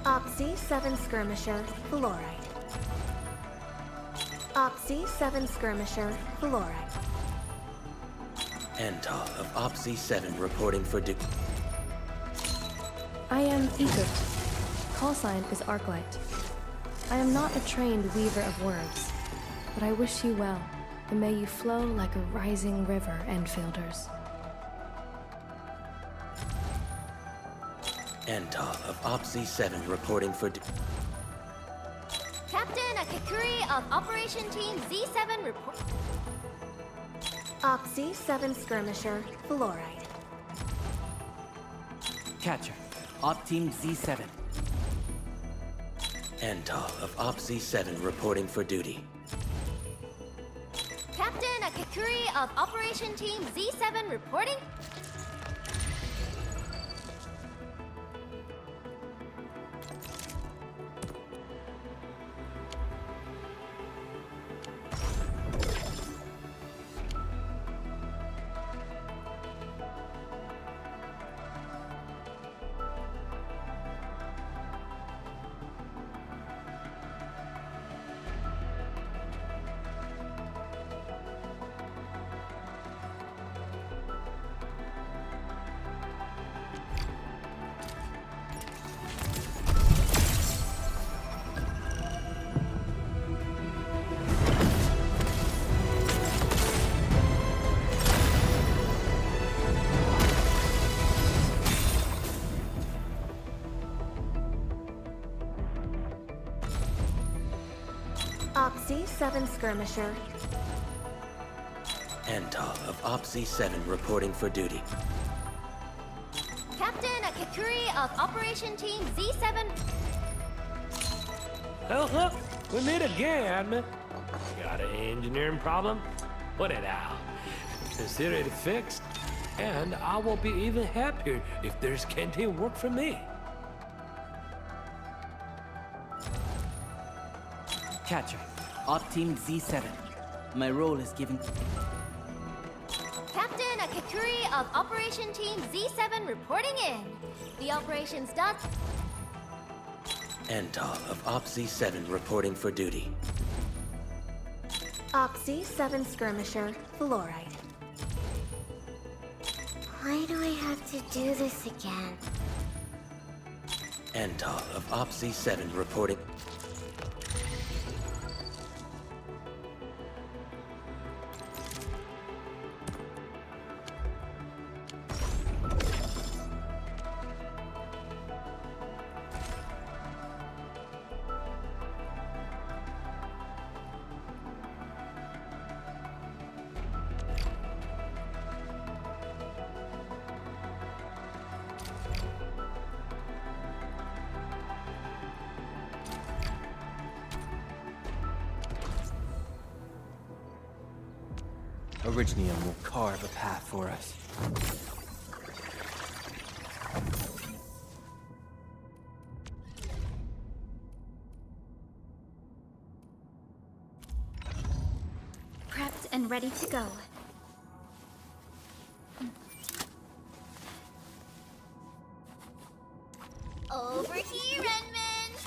Op-Z7 Skirmisher, Fluoride. Op-Z7 Skirmisher, Fluoride. Antal of Op-Z7 reporting for I am Egert. Call sign is Arklight. I am not a trained weaver of words, but I wish you well, and may you flow like a rising river, Enfielders. Antal of Op-Z7 reporting for Captain Akakuri of Operation Team Z7 report. Op-Z7 Skirmisher, Fluoride. Catcher. Op Team Z7. Antal of Op-Z7 reporting for duty. Captain Akakuri of Operation Team Z7 reporting. Op-Z7 Skirmisher. Antal of Op-Z7 reporting for duty. Captain Akakuri of Operation Team Z7. Well, we meet again. Got an engineering problem? Put it out. Consider it fixed, and I will be even happier if there's canteen work for me. Catcher. Op Team Z7. My role is giving... Captain Akakuri of Operation Team Z7 reporting in. The operations done. Antal of Op-Z7 reporting for duty. Op-Z7 Skirmisher, Fluoride. Why do I have to do this again? Antal of Op-Z7 reporting... Originium will carve a path for us. Prepped and ready to go. Over here, Redmond!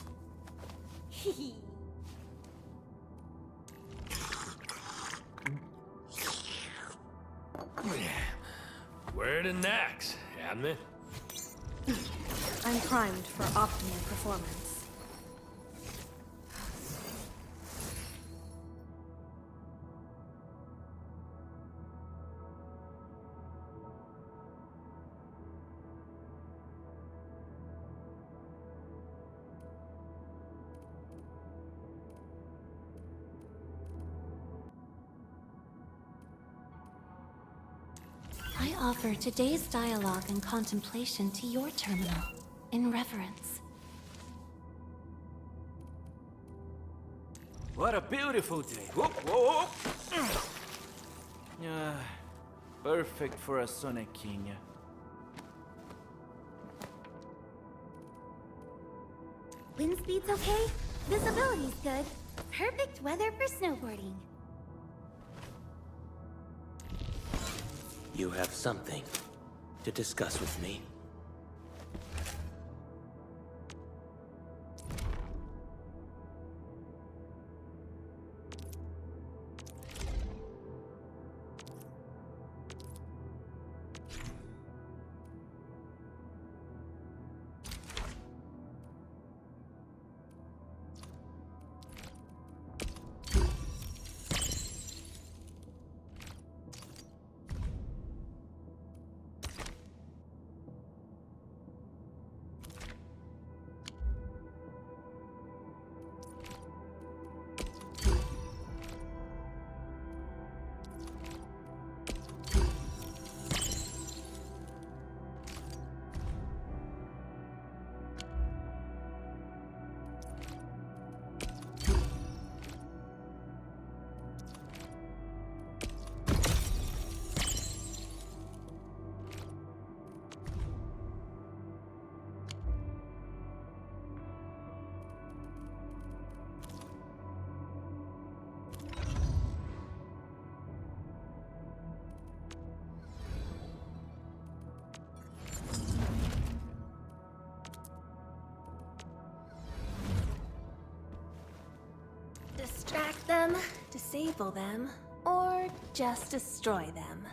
Where to next, Admin? I'm primed for optimal performance. offer today's dialogue and contemplation to your terminal, in reverence. What a beautiful day. Whoop, whoop. Perfect for a sonequinha. Wind speed's okay? Visibility's good. Perfect weather for snowboarding. You have something to discuss with me. Distract them, disable them, or just destroy them.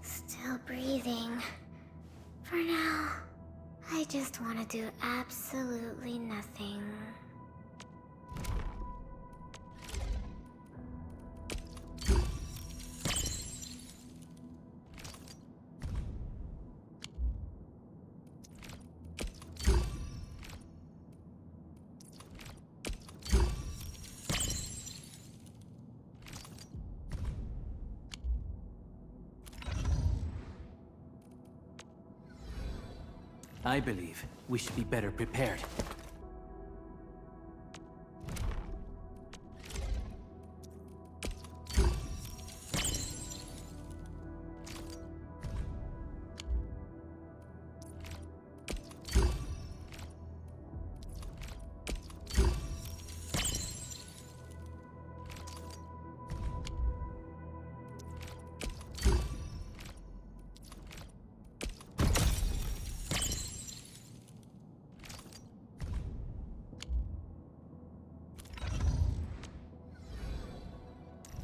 Still breathing. For now, I just want to do absolutely nothing. I believe we should be better prepared.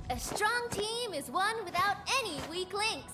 A strong team is one without any weak links.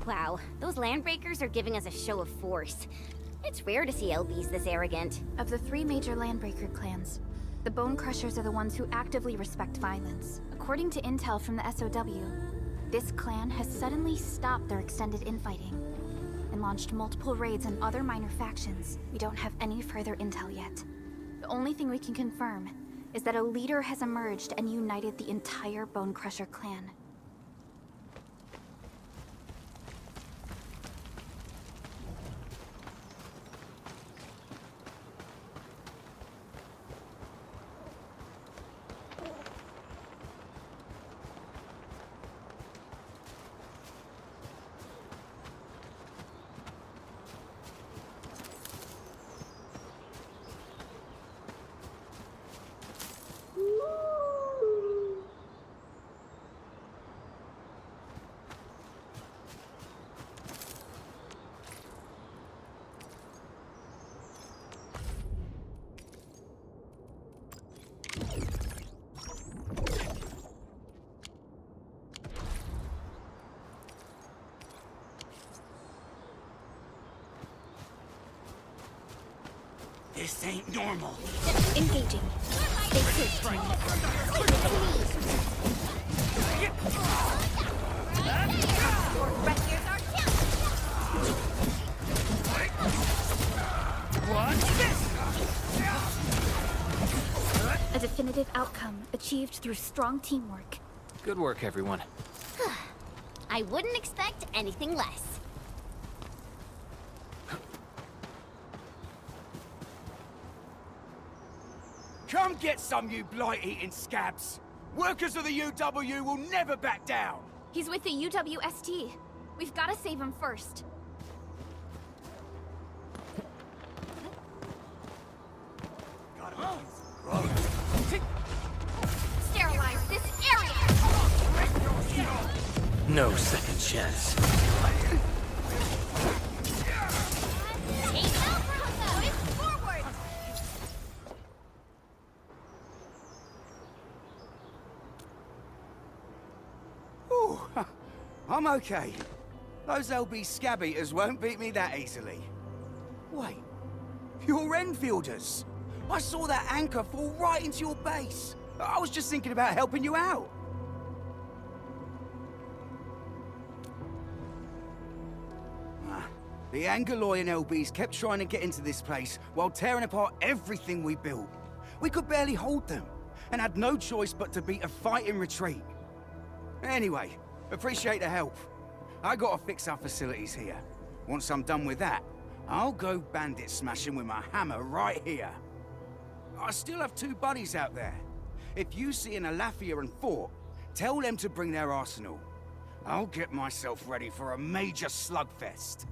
Wow, those landbreakers are giving us a show of force. It's rare to see LBs this arrogant. Of the 3 major landbreaker clans, the Bone Crushers are the ones who actively respect violence. According to intel from the SOW, this clan has suddenly stopped their extended infighting and launched multiple raids on other minor factions. We don't have any further intel yet. The only thing we can confirm is that a leader has emerged and united the entire Bone Crusher clan. This ain't normal. Engaging. Stay A definitive outcome achieved through strong teamwork. Good work, everyone. I wouldn't expect anything less. Come get some, you blight-eating scabs! Workers of the UW will never back down! He's with the UWST. We've got to save him first. Sterilize this area! No second chance. I'm okay. Those LB scab eaters won't beat me that easily. Wait, you're Enfielders. I saw that anchor fall right into your base. I was just thinking about helping you out. The Angaloy and LBs kept trying to get into this place while tearing apart everything we built. We could barely hold them, and had no choice but to beat a fight in retreat. Anyway, appreciate the help. I gotta fix our facilities here. Once I'm done with that, I'll go bandit smashing with my hammer right here. I still have 2 buddies out there. If you see an Alafia and Fort, tell them to bring their arsenal. I'll get myself ready for a major slugfest.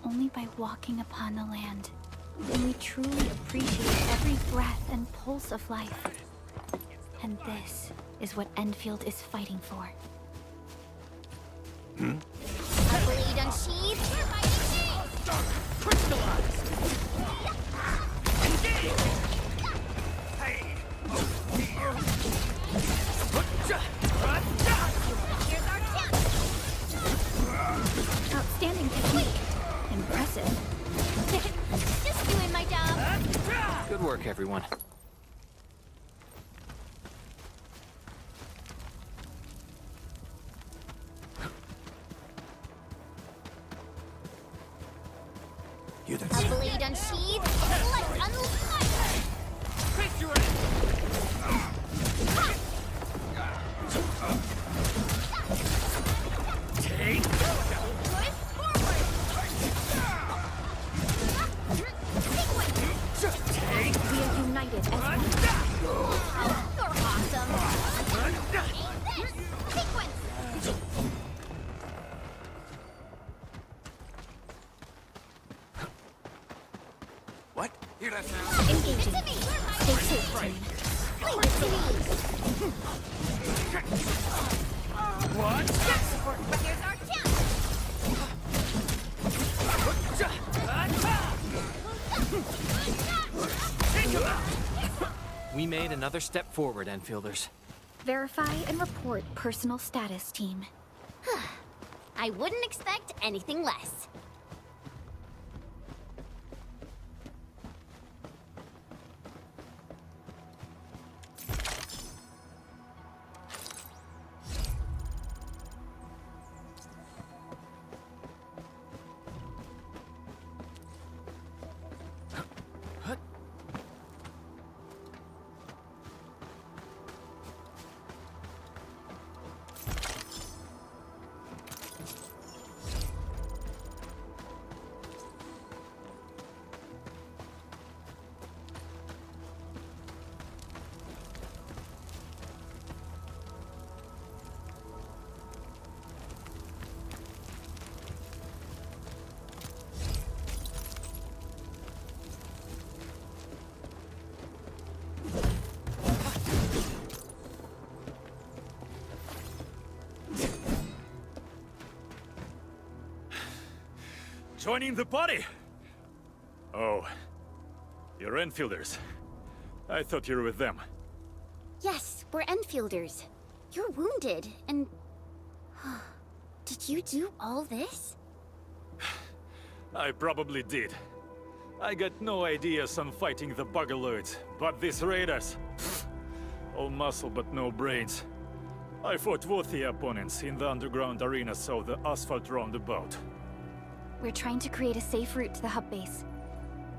Only by walking upon the land can we truly appreciate every breath and pulse of life. And this is what Endfield is fighting for. A blade unsheathed. Crystallized! Outstanding technique. Impressive. Just doing my job. Good work, everyone. You don't A blade unsheathed. Let's unleash fire. Picture Take. Push forward. We are united as one. You're awesome. Engaging. Stay safe, team. Leave it to me. What? Here's our We made another step forward, Enfielders. Verify and report personal status, team. I wouldn't expect anything less. Joining the party! Oh, you're Enfielders. I thought you were with them. Yes, we're Enfielders. You're wounded, and... Did you do all this? I probably did. I got no ideas on fighting the Buggerloids, but these raiders... all muscle but no brains. I fought worthy opponents in the underground arena, so the asphalt roundabout. We're trying to create a safe route to the hub base.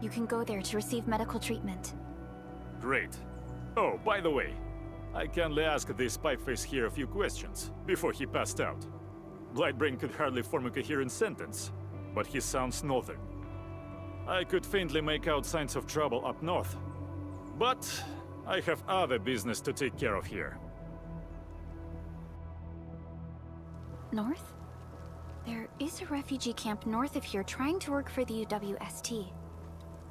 You can go there to receive medical treatment. Great. Oh, by the way, I kindly asked this pipeface here a few questions before he passed out. Blightbrain could hardly form a coherent sentence, but he sounds northern. I could faintly make out signs of trouble up north, but I have other business to take care of here. North? There is a refugee camp north of here trying to work for the UWST.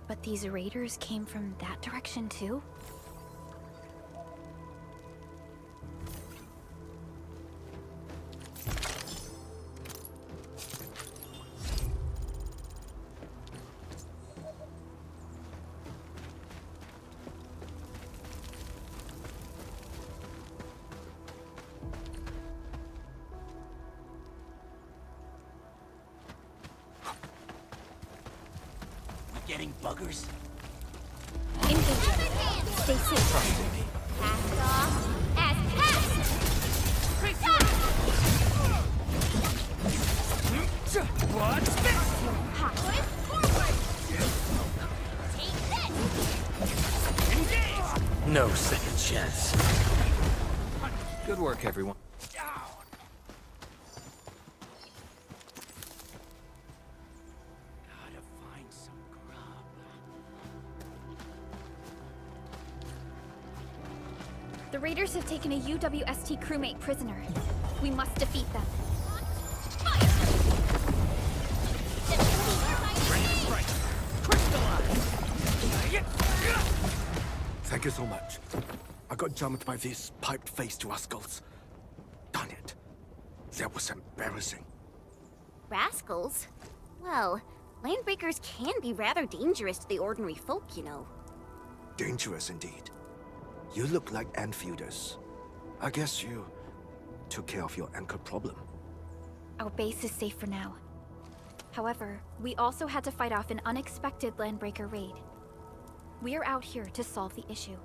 But these raiders came from that direction too? Getting buggers? Engaging. Stay safe. Cast off as cast! What's this? Push forward! Take this! Engage! No second chance. Good work, everyone. The raiders have taken a UWST crewmate prisoner. We must defeat them. Thank you so much. I got jumped by these piped-faced rascals. Darn it. That was embarrassing. Rascals? Well, landbreakers can be rather dangerous to the ordinary folk, you know. Dangerous indeed. You look like Enfielders. I guess you took care of your anchor problem. Our base is safe for now. However, we also had to fight off an unexpected landbreaker raid. We are out here to solve the issue.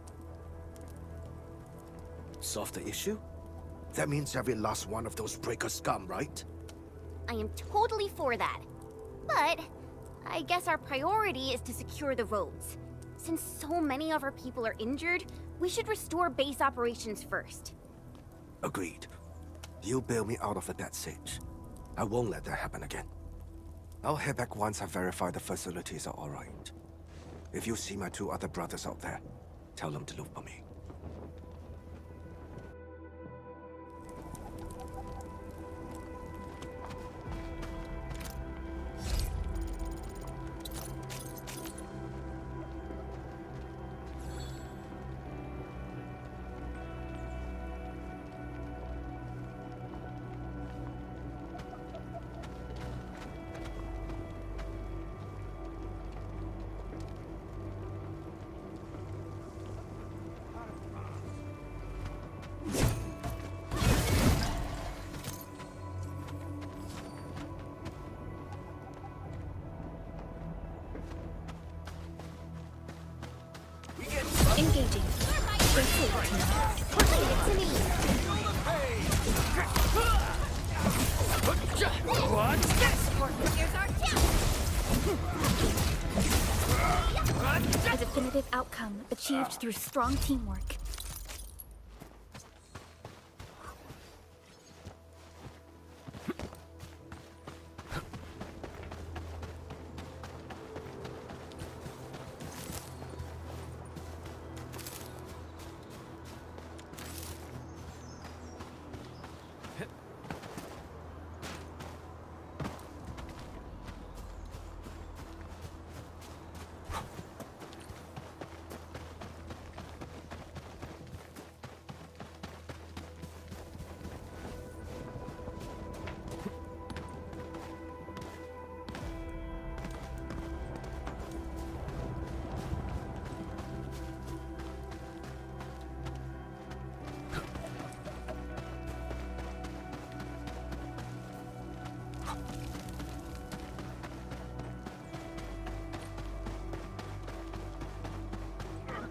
Solve the issue? That means every last one of those breaker scum, right? I am totally for that. But I guess our priority is to secure the roads. Since so many of our people are injured, we should restore base operations first. Agreed. You bail me out of a bad sitch. I won't let that happen again. I'll head back once I verify the facilities are alright. If you see my two other brothers out there, tell them to look for me. What's this? Here's our A definitive outcome achieved through strong teamwork.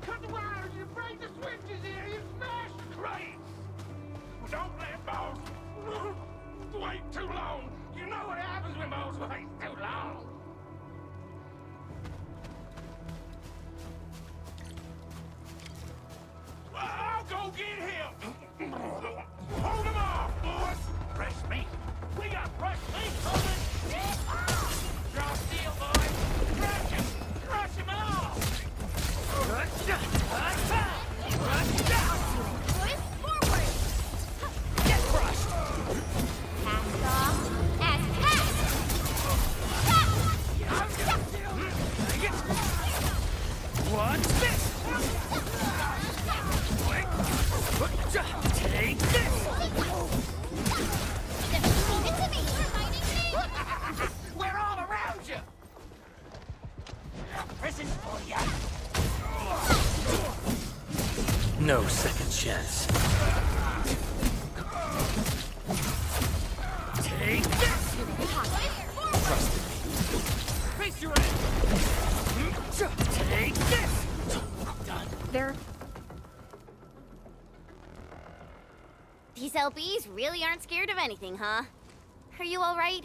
Cut the wires, you break the switches here, you smash the crates! Don't let boss wait too long. You know what happens when boss waits too long. I'll go get him. Hold him off, boys. Fresh meat. We got fresh meat coming. Draw steel, boys. Crush him. Crush him off. Boys, forward. Get crushed. Cast off as cast. What's this? Take this! Leave it to me! We're all around you! Prison for ya! No second chance. Take this! Trust me. Face your end! Take this! Done. There. These LBs really aren't scared of anything, huh? Are you alright?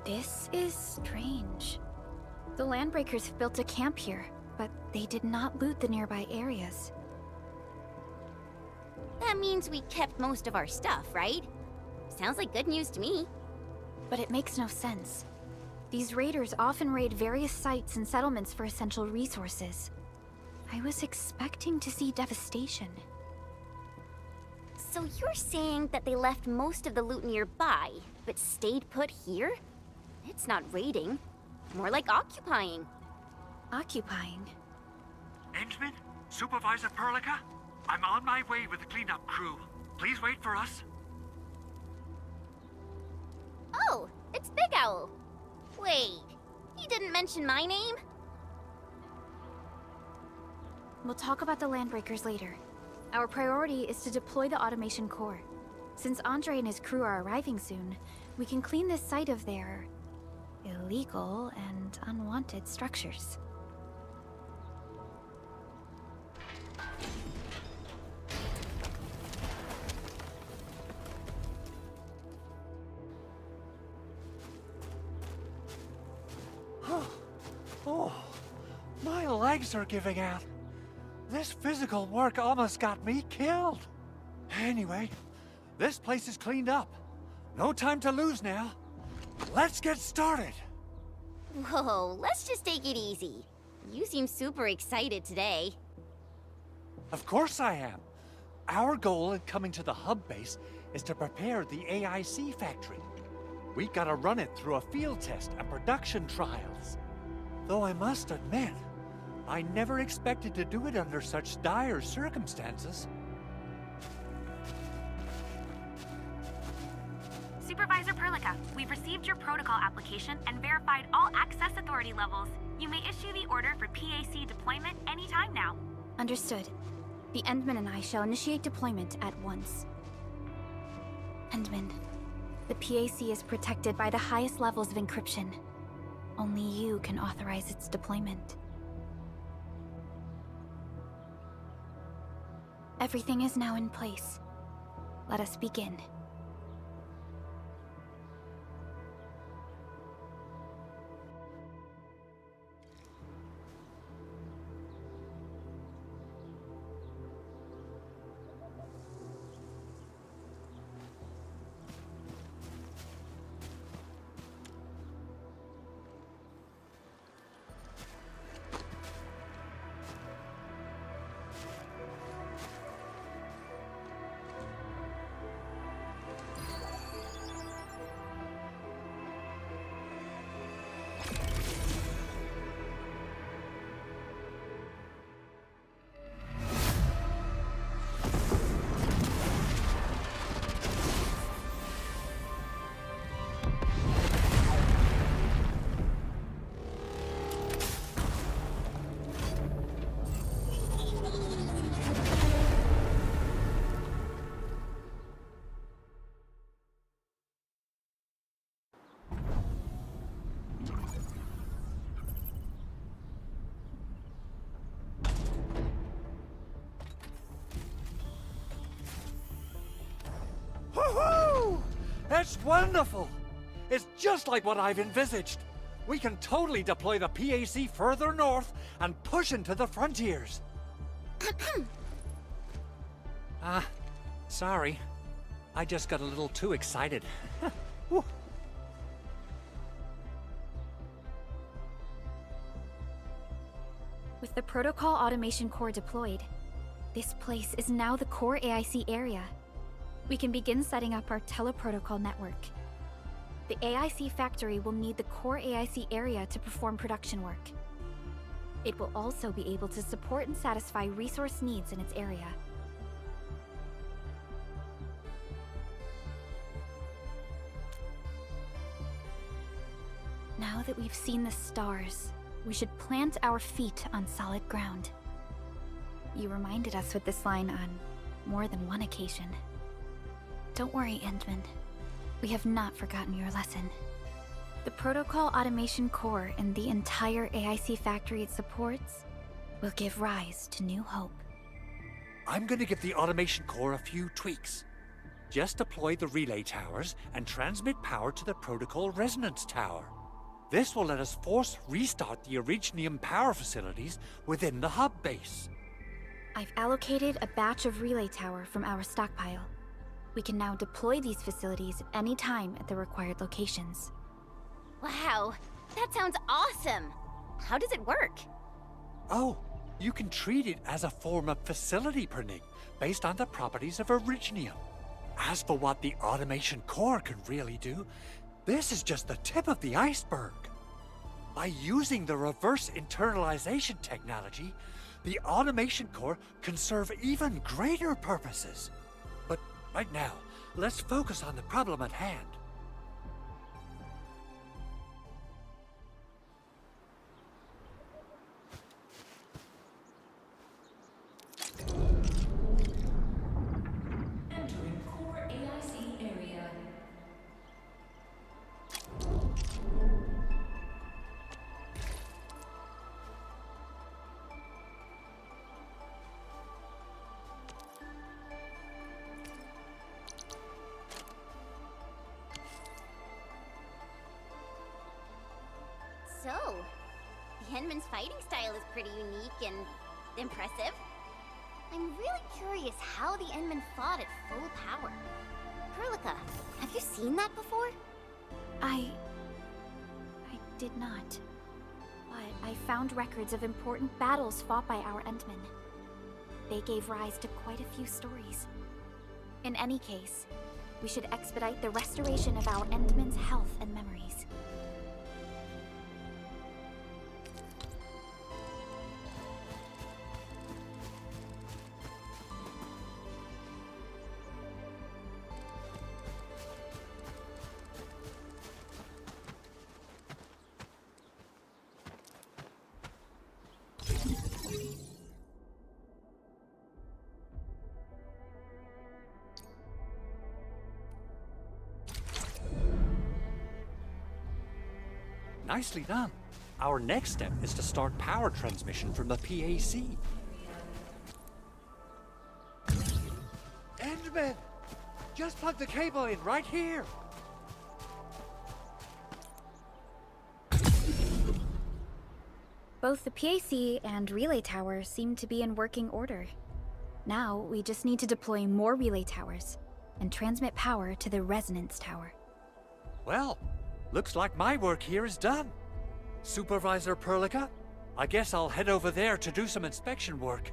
This is strange. The Landbreakers built a camp here, but they did not loot the nearby areas. That means we kept most of our stuff, right? Sounds like good news to me. But it makes no sense. These raiders often raid various sites and settlements for essential resources. I was expecting to see devastation. So you're saying that they left most of the loot nearby, but stayed put here? It's not raiding. More like occupying. Occupying? Endman? Supervisor Perlica? I'm on my way with the cleanup crew. Please wait for us. Oh, it's Big Owl. Wait, he didn't mention my name? We'll talk about the Landbreakers later. Our priority is to deploy the automation core. Since Andre and his crew are arriving soon, we can clean this site of their illegal and unwanted structures. Oh, my legs are giving out. This physical work almost got me killed. Anyway, this place is cleaned up. No time to lose now. Let's get started. Whoa, let's just take it easy. You seem super excited today. Of course I am. Our goal in coming to the hub base is to prepare the AIC factory. We gotta run it through a field test and production trials. Though I must admit, I never expected to do it under such dire circumstances. Supervisor Perlica, we've received your protocol application and verified all access authority levels. You may issue the order for PAC deployment anytime now. Understood. The Endman and I shall initiate deployment at once. Endman, The PAC is protected by the highest levels of encryption. Only you can authorize its deployment. Everything is now in place. Let us begin. Woohoo! That's wonderful! It's just like what I've envisaged. We can totally deploy the PAC further north and push into the frontiers. Sorry. I just got a little too excited. Whew. With the Protocol Automation Core deployed, this place is now the core AIC area. We can begin setting up our teleprotocol network. The AIC factory will need the core AIC area to perform production work. It will also be able to support and satisfy resource needs in its area. Now that we've seen the stars, we should plant our feet on solid ground. You reminded us with this line on more than one occasion. Don't worry, Endman. We have not forgotten your lesson. The Protocol Automation Core and the entire AIC factory it supports will give rise to new hope. I'm gonna give the Automation Core a few tweaks. Just deploy the relay towers and transmit power to the Protocol Resonance Tower. This will let us force restart the Originium power facilities within the hub base. I've allocated a batch of relay tower from our stockpile. We can now deploy these facilities at any time at the required locations. Wow, that sounds awesome! How does it work? Oh, you can treat it as a form of facility printing based on the properties of Originium. As for what the Automation Core can really do, this is just the tip of the iceberg. By using the reverse internalization technology, the Automation Core can serve even greater purposes. But right now, let's focus on the problem at hand. Entering core AIC area. So, the Endman's fighting style is pretty unique and impressive. I'm really curious how the Endman fought at full power. Perlica, have you seen that before? I did not. But I found records of important battles fought by our Endmen. They gave rise to quite a few stories. In any case, we should expedite the restoration of our Endmen's health and memories. Nicely done. Our next step is to start power transmission from the PAC. Endman! Just plug the cable in right here! Both the PAC and relay tower seem to be in working order. Now, we just need to deploy more relay towers and transmit power to the resonance tower. Well, looks like my work here is done. Supervisor Perlica, I guess I'll head over there to do some inspection work.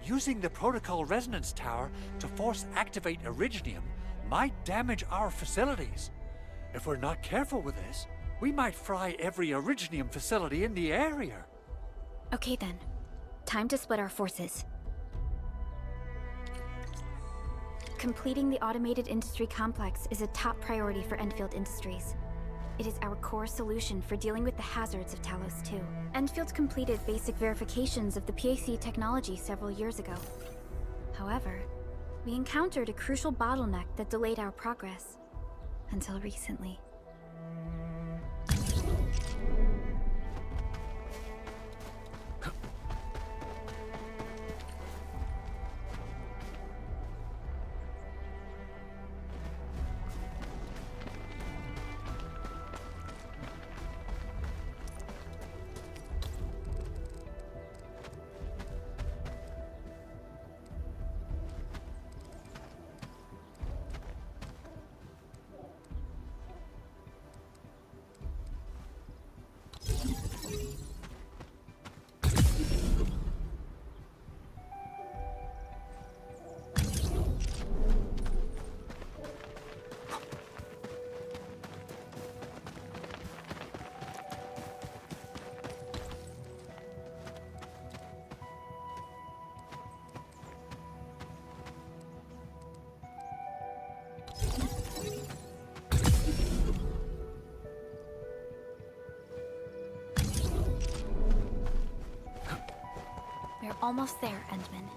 Using the protocol resonance tower to force activate Originium might damage our facilities. If we're not careful with this, we might fry every Originium facility in the area. Okay then. Time to split our forces. Completing the automated industry complex is a top priority for Endfield Industries. It is our core solution for dealing with the hazards of Talos 2. Endfield completed basic verifications of the PAC technology several years ago. However, we encountered a crucial bottleneck that delayed our progress. Until recently. We're almost there, Endman.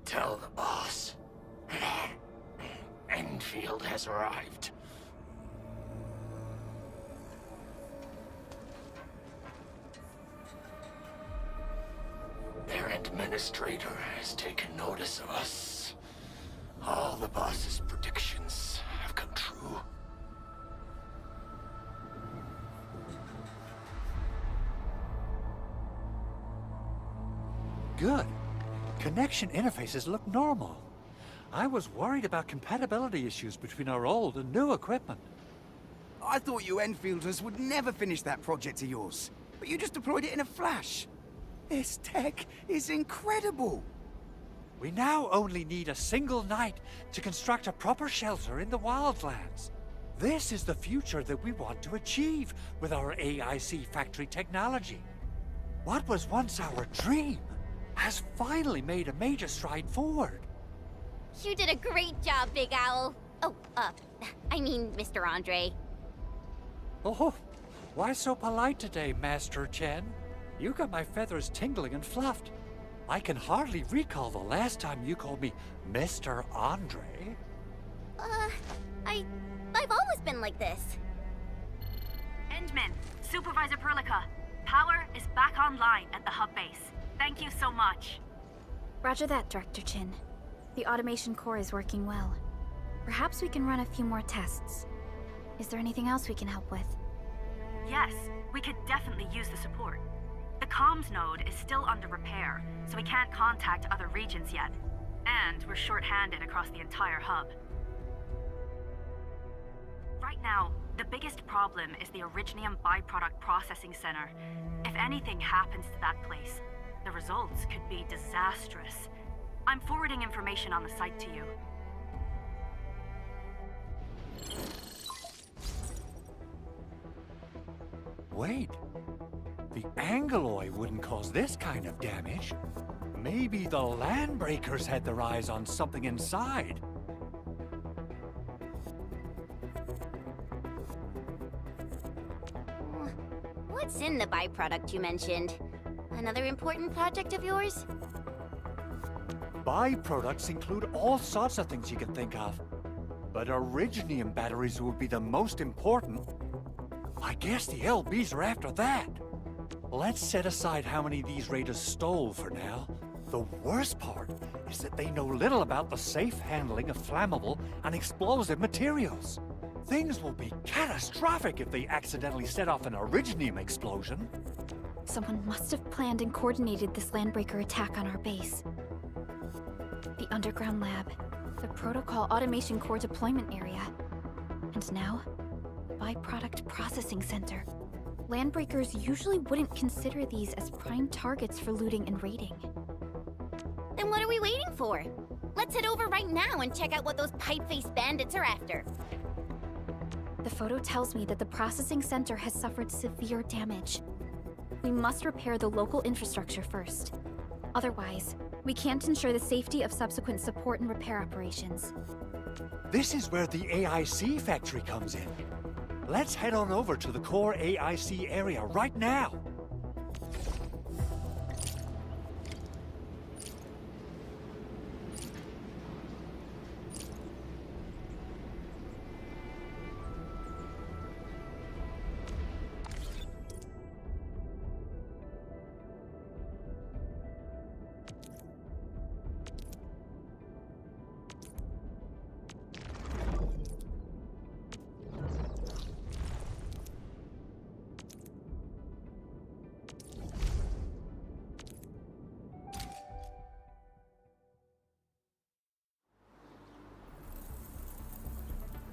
Tell the boss. Endfield has arrived. Their Endministrator has taken notice of us. All the boss's predictions have come true. Good. Connection interfaces look normal. I was worried about compatibility issues between our old and new equipment. I thought you Enfielders would never finish that project of yours, but you just deployed it in a flash. This tech is incredible. We now only need a single night to construct a proper shelter in the wildlands. This is the future that we want to achieve with our AIC factory technology. What was once our dream has finally made a major stride forward. You did a great job, Big Owl. Oh, I mean, Mr. Andre. Oh, why so polite today, Master Chen? You got my feathers tingling and fluffed. I can hardly recall the last time you called me Mr. Andre. I've always been like this. Endman, Supervisor Perlica, power is back online at the hub base. Thank you so much. Roger that, Director Chin. The automation core is working well. Perhaps we can run a few more tests. Is there anything else we can help with? Yes, we could definitely use the support. The comms node is still under repair, so we can't contact other regions yet. And we're short-handed across the entire hub. Right now, the biggest problem is the Originium byproduct processing center. If anything happens to that place, the results could be disastrous. I'm forwarding information on the site to you. Wait. The Angeloy wouldn't cause this kind of damage. Maybe the Landbreakers had their eyes on something inside. What's in the byproduct you mentioned? Another important project of yours? Byproducts include all sorts of things you can think of. But Originium batteries would be the most important. I guess the LBs are after that. Let's set aside how many these raiders stole for now. The worst part is that they know little about the safe handling of flammable and explosive materials. Things will be catastrophic if they accidentally set off an Originium explosion. Someone must have planned and coordinated this Landbreaker attack on our base. The underground lab, the Protocol Automation Core deployment area, and now, the Byproduct Processing Center. Landbreakers usually wouldn't consider these as prime targets for looting and raiding. Then what are we waiting for? Let's head over right now and check out what those pipe-faced bandits are after. The photo tells me that the processing center has suffered severe damage. We must repair the local infrastructure first. Otherwise, we can't ensure the safety of subsequent support and repair operations. This is where the AIC factory comes in. Let's head on over to the core AIC area right now.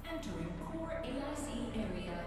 Entering core AIC area.